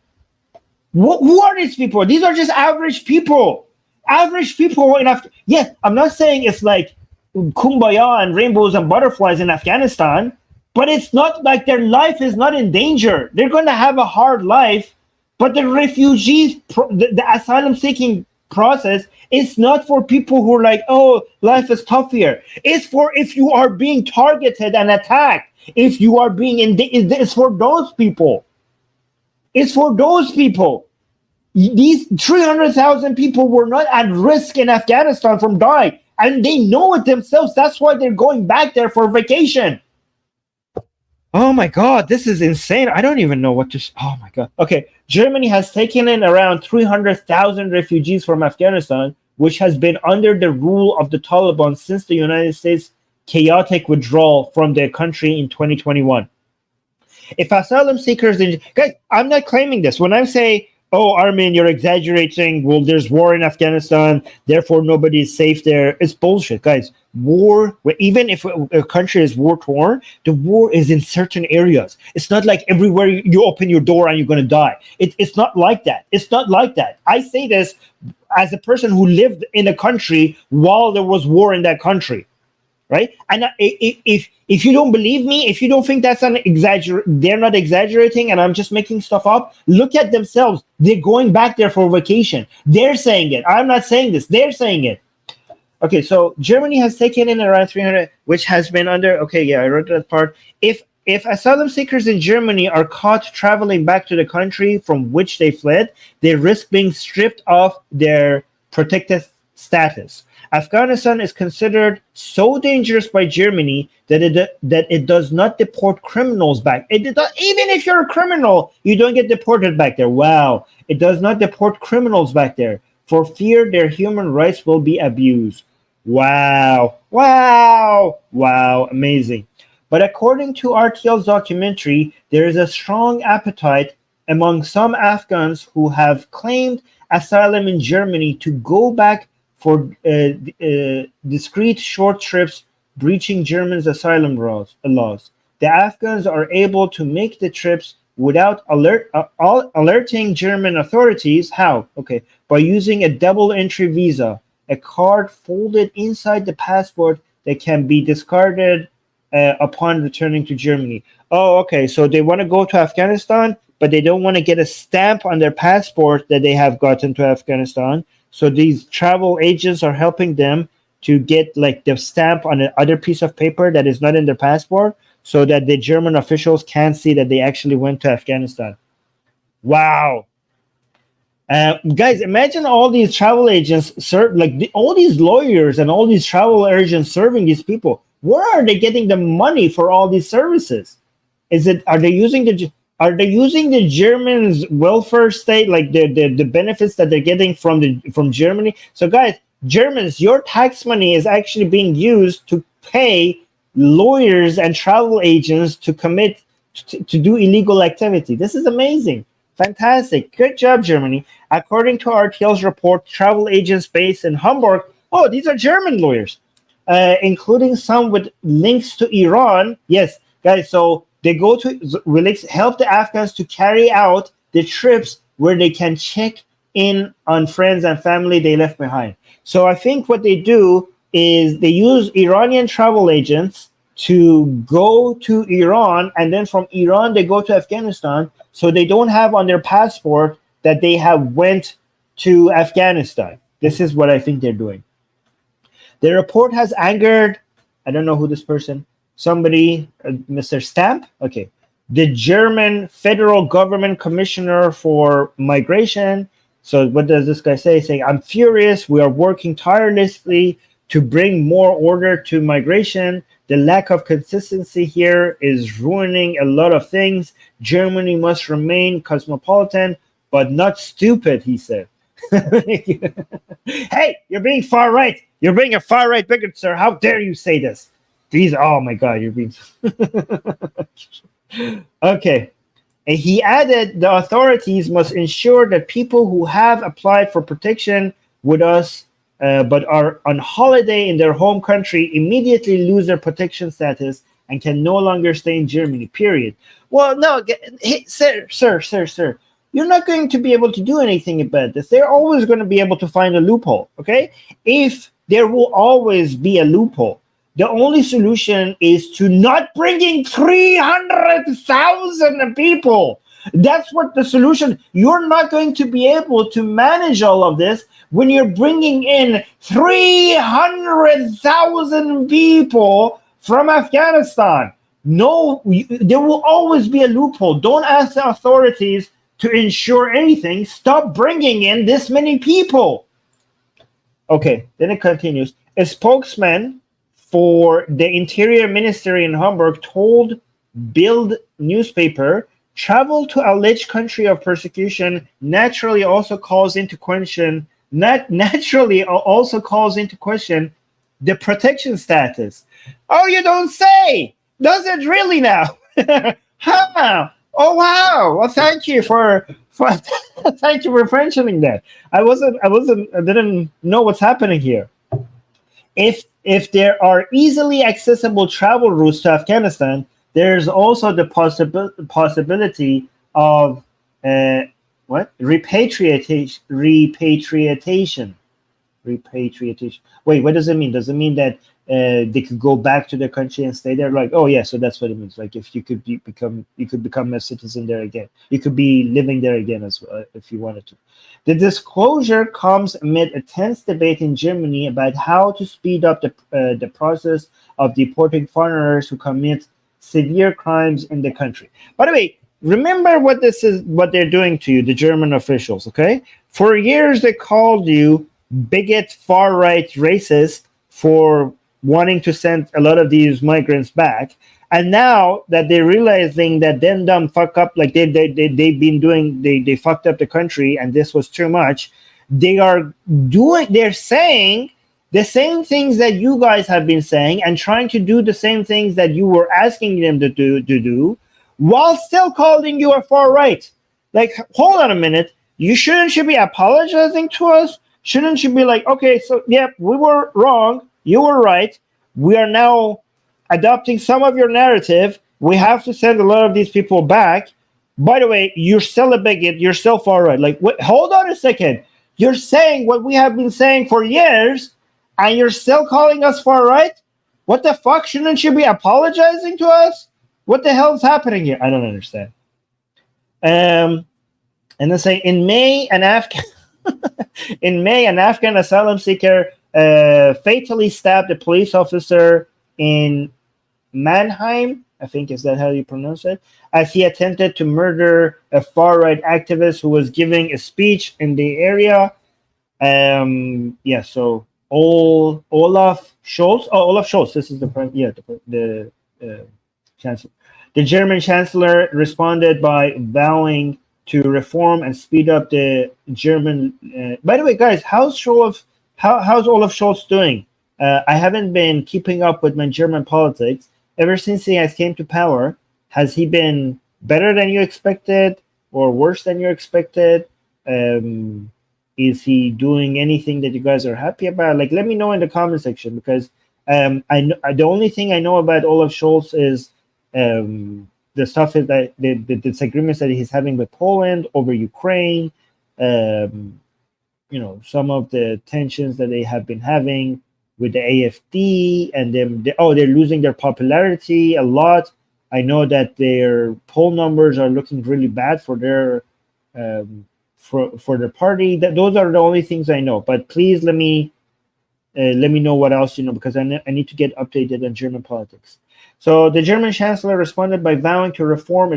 Who are these people? These are just average people. Average people in Afghanistan. Yes, I'm not saying it's like kumbaya and rainbows and butterflies in Afghanistan, but it's not like their life is not in danger. They're going to have a hard life, but the refugees, the asylum-seeking process is not for people who are like, oh, life is tough here. It's for if you are being targeted and attacked. If you are being it's for those people. It's for those people. These 300,000 people were not at risk in Afghanistan from dying, and they know it themselves. That's why they're going back there for vacation. Oh my God, this is insane. I don't even know what to. Oh my God. Okay, Germany has taken in around 300,000 refugees from Afghanistan, which has been under the rule of the Taliban since the United States' chaotic withdrawal from their country in 2021. If asylum seekers, guys, I'm not claiming this. When I say, oh, Armin, you're exaggerating. Well, there's war in Afghanistan, therefore nobody is safe there. It's bullshit, guys. War, even if a country is war-torn, the war is in certain areas. It's not like everywhere you open your door and you're going to die. It's not like that. It's not like that. I say this as a person who lived in a country while there was war in that country, right? And if you don't believe me, if you don't think that's they're not exaggerating and I'm just making stuff up, look at themselves. They're going back there for vacation. They're saying it. I'm not saying this. They're saying it. Okay, so Germany has taken in around 300, which has been under. Okay, yeah, I wrote that part. If asylum seekers in Germany are caught traveling back to the country from which they fled, they risk being stripped of their protected status. Afghanistan is considered so dangerous by Germany that it does not deport criminals back. Even if you're a criminal, you don't get deported back there. Wow. It does not deport criminals back there for fear their human rights will be abused. Wow. Wow. Wow. Amazing. But according to RTL's documentary, there is a strong appetite among some Afghans who have claimed asylum in Germany to go back for discreet short trips breaching Germany's asylum laws. The Afghans are able to make the trips without alerting German authorities. How? Okay, by using a double entry visa, a card folded inside the passport that can be discarded upon returning to Germany. Oh, okay, so they want to go to Afghanistan, but they don't want to get a stamp on their passport that they have gotten to Afghanistan. So these travel agents are helping them to get like the stamp on another piece of paper that is not in their passport, so that the German officials can't see that they actually went to Afghanistan. Wow. Guys, imagine all these travel agents all these lawyers and all these travel agents serving these people. Where are they getting the money for all these services? Are they using the Germans' welfare state, like the benefits that they're getting from Germany? So guys, Germans, your tax money is actually being used to pay lawyers and travel agents to commit to do illegal activity. This is amazing. Fantastic. Good job, Germany. According to RTL's report, travel agents based in Hamburg, oh, these are German lawyers, including some with links to Iran. Yes, guys, so they go to help the Afghans to carry out the trips where they can check in on friends and family they left behind. So I think what they do is they use Iranian travel agents to go to Iran, and then from Iran they go to Afghanistan, so they don't have on their passport that they have went to Afghanistan. This is what I think they're doing. The report has angered, I don't know who this person, somebody, Mr. Stamp, okay, the German federal government commissioner for migration. So what does this guy say? Saying, I'm furious. We are working tirelessly to bring more order to migration. The lack of consistency here is ruining a lot of things. Germany must remain cosmopolitan, but not stupid, he said. Hey, you're being far right. You're being a far right bigot, sir. How dare you say this? Oh my God, you're being... Okay. And he added, the authorities must ensure that people who have applied for protection with us but are on holiday in their home country immediately lose their protection status and can no longer stay in Germany, period. Well, no, hey, sir, you're not going to be able to do anything about this. They're always going to be able to find a loophole, okay? If there will always be a loophole, the only solution is to not bring in 300,000 people. That's what the solution. You're not going to be able to manage all of this when you're bringing in 300,000 people from Afghanistan. No, there will always be a loophole. Don't ask the authorities to ensure anything. Stop bringing in this many people. Okay, then it continues. A spokesman for the Interior Ministry in Hamburg told Bild newspaper, travel to alleged country of persecution naturally also calls into question the protection status. Oh, you don't say. Does it really now? Huh. Oh wow. Well, thank you for thank you for mentioning that. I didn't know what's happening here. If there are easily accessible travel routes to Afghanistan, there's also the possibility of repatriation. Wait, what does it mean? Does it mean that they could go back to their country and stay there? Like, oh yeah, so that's what it means. Like, if you could become a citizen there again, you could be living there again as well if you wanted to. The disclosure comes amid a tense debate in Germany about how to speed up the process of deporting foreigners who commit severe crimes in the country. By the way, remember what they're doing to you, the German officials, okay? For years, they called you bigot, far-right, racist for wanting to send a lot of these migrants back. And now that they're realizing that them dumb fuck up, like they've been doing, they fucked up the country and this was too much, they're saying the same things that you guys have been saying and trying to do the same things that you were asking them to do while still calling you a far right. Like, hold on a minute. Shouldn't you be apologizing to us? Shouldn't you be like, okay, so yeah, we were wrong. You were right. We are now adopting some of your narrative. We have to send a lot of these people back. By the way, you're still a bigot. You're still far right. Like, what, hold on a second. You're saying what we have been saying for years, and you're still calling us far right? What the fuck? Shouldn't you be apologizing to us? What the hell is happening here? I don't understand. And then say in May, an Afghan asylum seeker fatally stabbed a police officer in Mannheim. I think is that how you pronounce it? As he attempted to murder a far-right activist who was giving a speech in the area. Yeah. So Olaf Scholz. Oh, Olaf Scholz. This is the chancellor. The German chancellor responded by vowing to reform and speed up the German. By the way, guys, how's Olaf Scholz doing? I haven't been keeping up with my German politics ever since he has came to power. Has he been better than you expected or worse than you expected? Is he doing anything that you guys are happy about? Like, let me know in the comment section, because I know, the only thing I know about Olaf Scholz is the stuff is that the disagreements that he's having with Poland over Ukraine, some of the tensions that they have been having with the AfD, and they're losing their popularity a lot. I know that their poll numbers are looking really bad for their for their party. Those are the only things I know. But please let me know what else you know, because I need to get updated on German politics. So the German chancellor responded by vowing to reform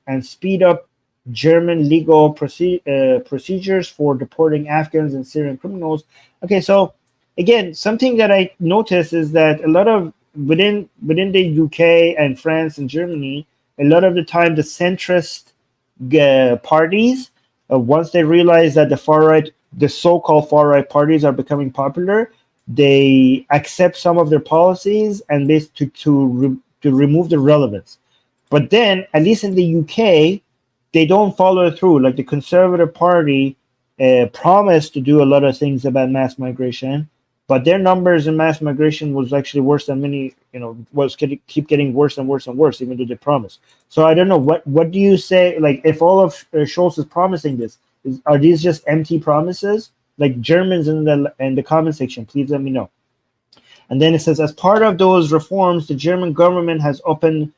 and speed up German legal procedures for deporting Afghans and Syrian criminals. Okay, so again, something that I noticed is that a lot of within the UK and France and Germany, a lot of the time the centrist parties, once they realize that the so-called far-right parties are becoming popular, they accept some of their policies and to remove the relevance. But then, at least in the UK, they don't follow through. Like the Conservative Party promised to do a lot of things about mass migration, but their numbers in mass migration was actually worse than many, keep getting worse and worse and worse, even though they promised. So I don't know, what do you say? Like, if all of Scholz is promising this, are these just empty promises? Like, Germans in the comment section, please let me know. And then it says, as part of those reforms, the German government has opened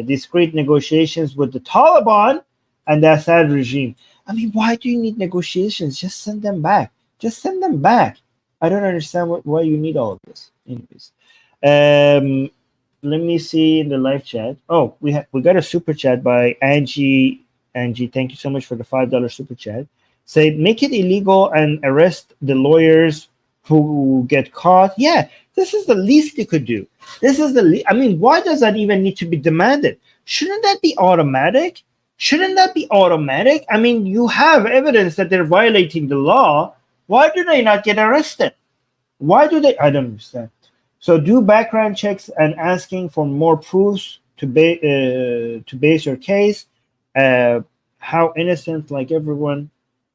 discreet negotiations with the Taliban and the Assad regime. I mean, why do you need negotiations? Just send them back. Just send them back. I don't understand why you need all of this. Anyways, let me see in the live chat. Oh, we got a super chat by Angie. Angie, thank you so much for the $5 super chat. Say, make it illegal and arrest the lawyers who get caught. Yeah, this is the least you could do. This is I mean, why does that even need to be demanded? Shouldn't that be automatic? Shouldn't that be automatic? I mean, you have evidence that they're violating the law. Why do they not get arrested? Why do they? I don't understand. So do background checks and asking for more proofs to base your case. How innocent, like everyone.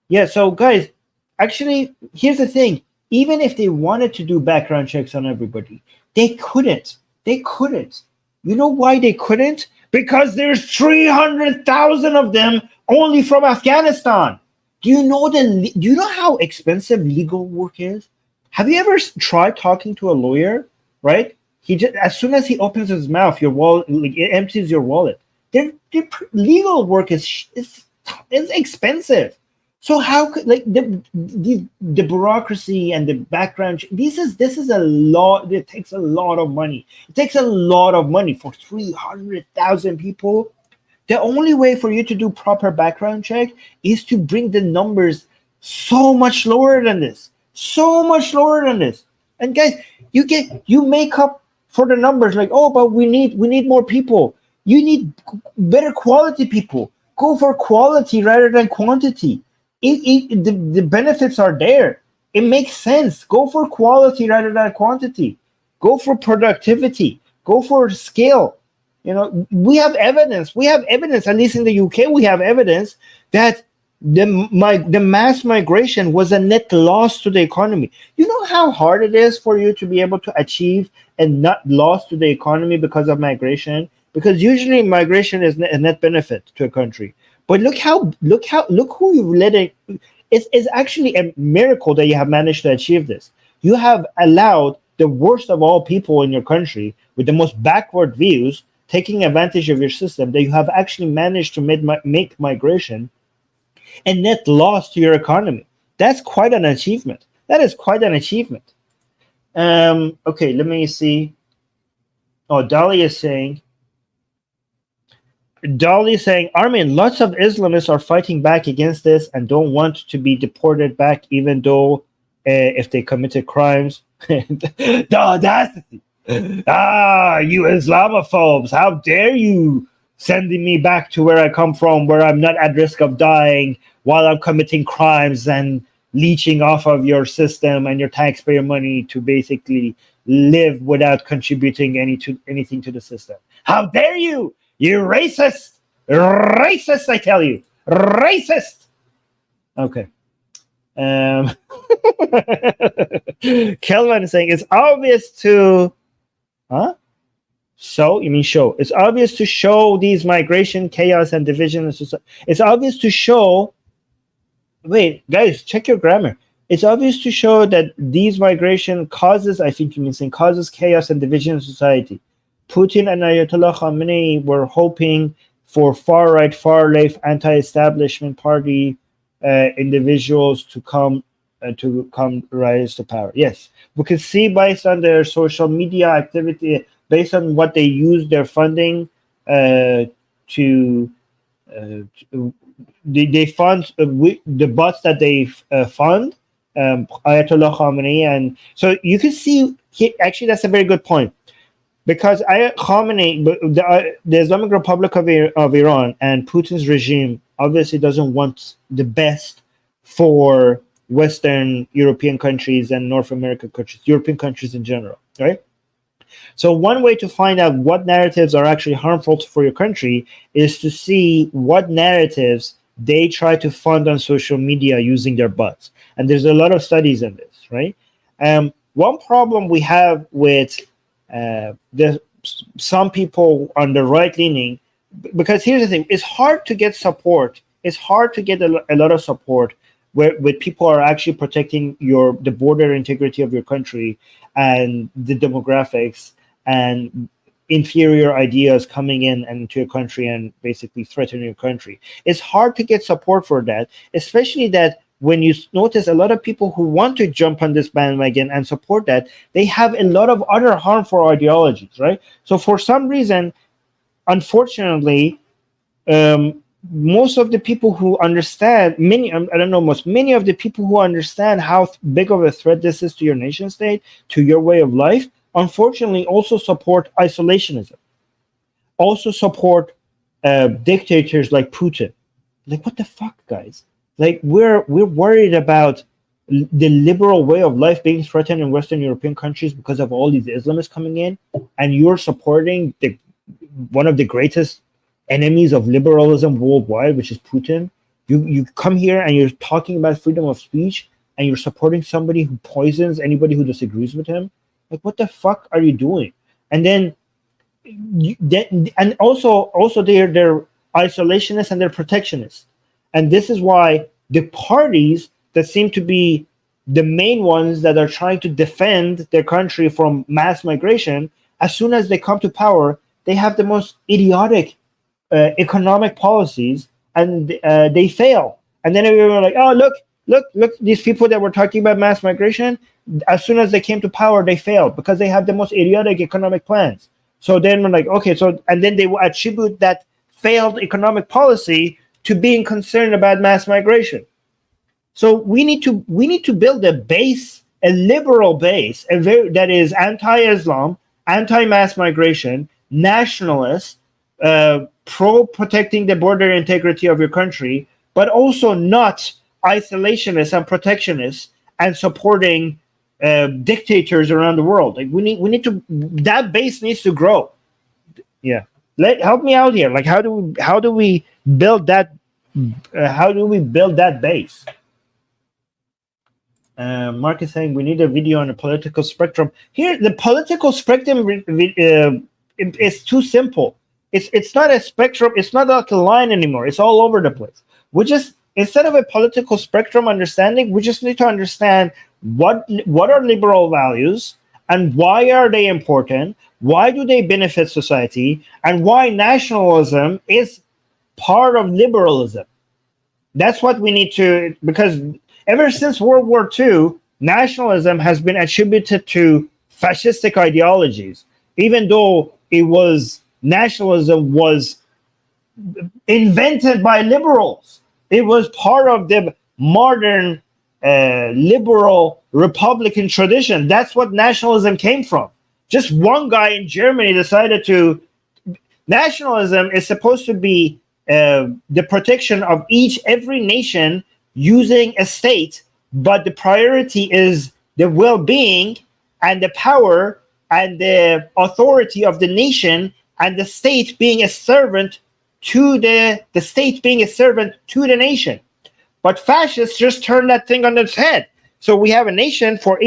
Yeah, so guys, actually, here's the thing. Even if they wanted to do background checks on everybody, they couldn't. They couldn't. You know why they couldn't? Because there's 300,000 of them only from Afghanistan. Do you know how expensive legal work is? Have you ever tried talking to a lawyer? Right? As soon as he opens his mouth, your wallet, it empties your wallet. Their legal work is expensive. So how could, like, the bureaucracy and the background? This is a lot. It takes a lot of money. It takes a lot of money for 300,000 people. The only way for you to do proper background check is to bring the numbers so much lower than this. So much lower than this. And guys, you make up for the numbers, like, oh, but we need more people. You need better quality people. Go for quality rather than quantity. The benefits are there. It makes sense. Go for quality rather than quantity. Go for productivity. Go for scale. We have evidence. At least in the UK, we have evidence that the mass migration was a net loss to the economy. You know how hard it is for you to be able to achieve a net loss to the economy because of migration? because usually migration is a net benefit to a country. But look who you've let it. It's actually a miracle that you have managed to achieve this. You have allowed the worst of all people in your country with the most backward views taking advantage of your system, that you have actually managed to make migration a net loss to your economy. That's quite an achievement. That is quite an achievement. Okay, let me see. Oh, Dolly is saying, Armin, lots of Islamists are fighting back against this and don't want to be deported back, even though if they committed crimes. The audacity. You Islamophobes, how dare you sending me back to where I come from, where I'm not at risk of dying while I'm committing crimes and leeching off of your system and your taxpayer money to basically live without contributing anything to the system. How dare you? You racist! Racist, I tell you! Racist! Okay. Kelvin is saying it's obvious to... Huh? So? You mean show. It's obvious to show these migration, chaos, and division in society. It's obvious to show... Wait, guys, check your grammar. It's obvious to show that these migration causes, I think you mean saying, causes chaos and division in society. Putin and Ayatollah Khamenei were hoping for far-right, far-left, anti-establishment party individuals to come rise to power. Yes, we can see based on their social media activity, based on what they use their funding to they fund the bots that they fund Ayatollah Khamenei, and so you can see actually that's a very good point. Because Khamenei, the Islamic Republic of Iran and Putin's regime obviously doesn't want the best for Western European countries and North American countries, European countries in general, right? So one way to find out what narratives are actually harmful for your country is to see what narratives they try to fund on social media using their bots. And there's a lot of studies in this, right? One problem we have with some people on the right leaning, because here's the thing, it's hard to get support. It's hard to get a lot of support where people are actually protecting the border integrity of your country and the demographics and inferior ideas coming in and to your country and basically threatening your country. It's hard to get support for that, especially that when you notice a lot of people who want to jump on this bandwagon and support that, they have a lot of other harmful ideologies, right? So for some reason, unfortunately, most of the people who understand, many of the people who understand how big of a threat this is to your nation state, to your way of life, unfortunately also support isolationism, also support dictators like Putin. Like, what the fuck, guys? Like, we're worried about the liberal way of life being threatened in Western European countries because of all these Islamists coming in, and you're supporting one of the greatest enemies of liberalism worldwide, which is Putin. You come here and you're talking about freedom of speech, and you're supporting somebody who poisons anybody who disagrees with him. Like, what the fuck are you doing? And then, also they're isolationists and they're protectionists. And this is why the parties that seem to be the main ones that are trying to defend their country from mass migration, as soon as they come to power, they have the most idiotic economic policies, and they fail. And then everyone like, oh, look, these people that were talking about mass migration, as soon as they came to power, they failed because they have the most idiotic economic plans. So then we're like, okay, and then they will attribute that failed economic policy to being concerned about mass migration. So we need to build a base, a liberal base, that is anti-Islam, anti-mass migration, nationalist, pro-protecting the border integrity of your country, but also not isolationist and protectionist and supporting dictators around the world. Like, that base needs to grow. Yeah. Help me out here. Like, how do we build that? How do we build that base? Mark is saying we need a video on the political spectrum. Here, the political spectrum is too simple. It's not a spectrum. It's not like a line anymore. It's all over the place. We just, instead of a political spectrum understanding, we just need to understand what are liberal values and why are they important, why do they benefit society, and why nationalism is part of liberalism. That's what we need to, because ever since World War II, nationalism has been attributed to fascistic ideologies, even though nationalism was invented by liberals. It was part of the modern liberal Republican tradition. That's what nationalism came from. Just one guy in Germany decided to... Nationalism is supposed to be the protection of every nation using a state, but the priority is the well-being and the power and the authority of the nation, and the state being a servant to the state being a servant to the nation. But fascists just turn that thing on its head. So we have a nation for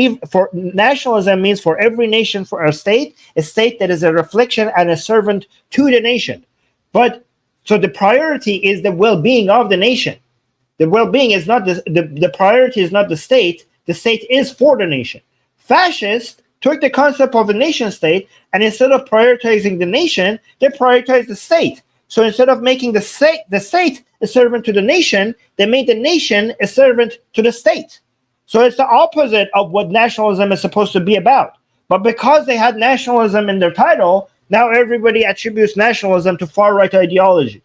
nationalism means for every nation for a state that is a reflection and a servant to the nation. But so the priority is the well-being of the nation. The well-being is not the priority is not the state. The state is for the nation. Fascists took the concept of a nation state, and instead of prioritizing the nation, they prioritized the state. So instead of making the state a servant to the nation, they made the nation a servant to the state. So it's the opposite of what nationalism is supposed to be about. But because they had nationalism in their title, now everybody attributes nationalism to far-right ideology.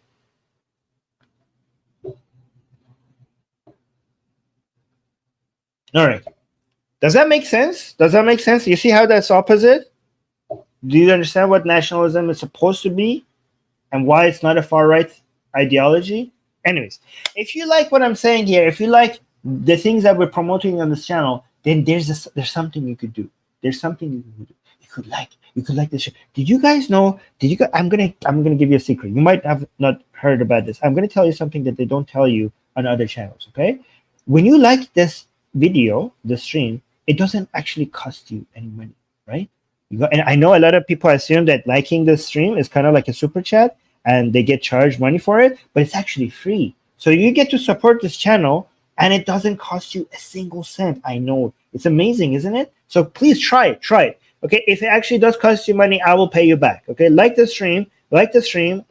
All right. Does that make sense? Does that make sense? You see how that's opposite? Do you understand what nationalism is supposed to be and why it's not a far-right ideology? Anyways, if you like what I'm saying here, if you like the things that we're promoting on this channel, then there's something you could do. There's something you could do. You could like this show. Did you guys know? I'm gonna give you a secret. You might have not heard about this. I'm gonna tell you something that they don't tell you on other channels. Okay? When you like this video, the stream, it doesn't actually cost you any money, right? And I know a lot of people assume that liking the stream is kind of like a super chat and they get charged money for it, but it's actually free. So you get to support this channel and it doesn't cost you a single cent. I know. It's amazing, isn't it? So please try it. Okay, if it actually does cost you money, I will pay you back. Okay, like the stream,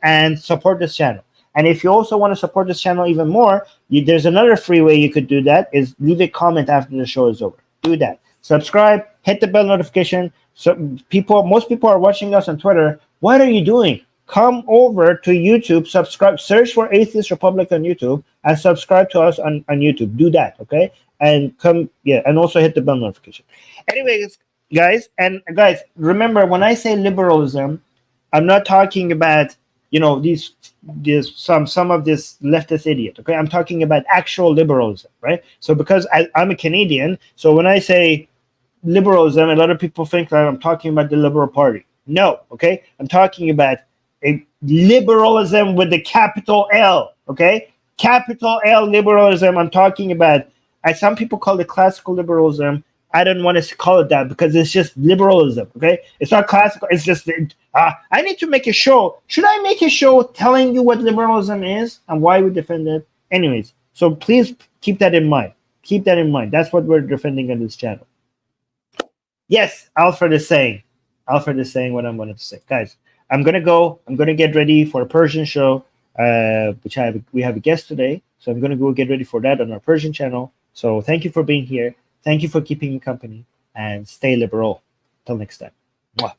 and support this channel. And if you also want to support this channel even more, there's another free way you could do that, is leave a comment after the show is over. Do that. Subscribe, hit the bell notification. So most people are watching us on Twitter. What are you doing? Come over to YouTube, subscribe, search for Atheist Republic on YouTube, and subscribe to us on YouTube. Do that, okay? And and also hit the bell notification. Anyways, guys, remember, when I say liberalism, I'm not talking about, some of this leftist idiot, okay? I'm talking about actual liberalism, right? So because I'm a Canadian, so when I say liberalism, a lot of people think that I'm talking about the Liberal Party. No, okay? I'm talking about a liberalism with the capital L, okay? Capital L liberalism. I'm talking about, as some people call it classical liberalism. I don't want to call it that because it's just liberalism, okay? It's not classical. It's just, I need to make a show. Should I make a show telling you what liberalism is and why we defend it? Anyways, so please keep that in mind. Keep that in mind. That's what we're defending on this channel. Yes, Alfred is saying what I'm going to say. Guys, I'm going to go. I'm going to get ready for a Persian show, which we have a guest today. So I'm going to go get ready for that on our Persian channel. So thank you for being here. Thank you for keeping me company, and stay liberal. Till next time. Mwah.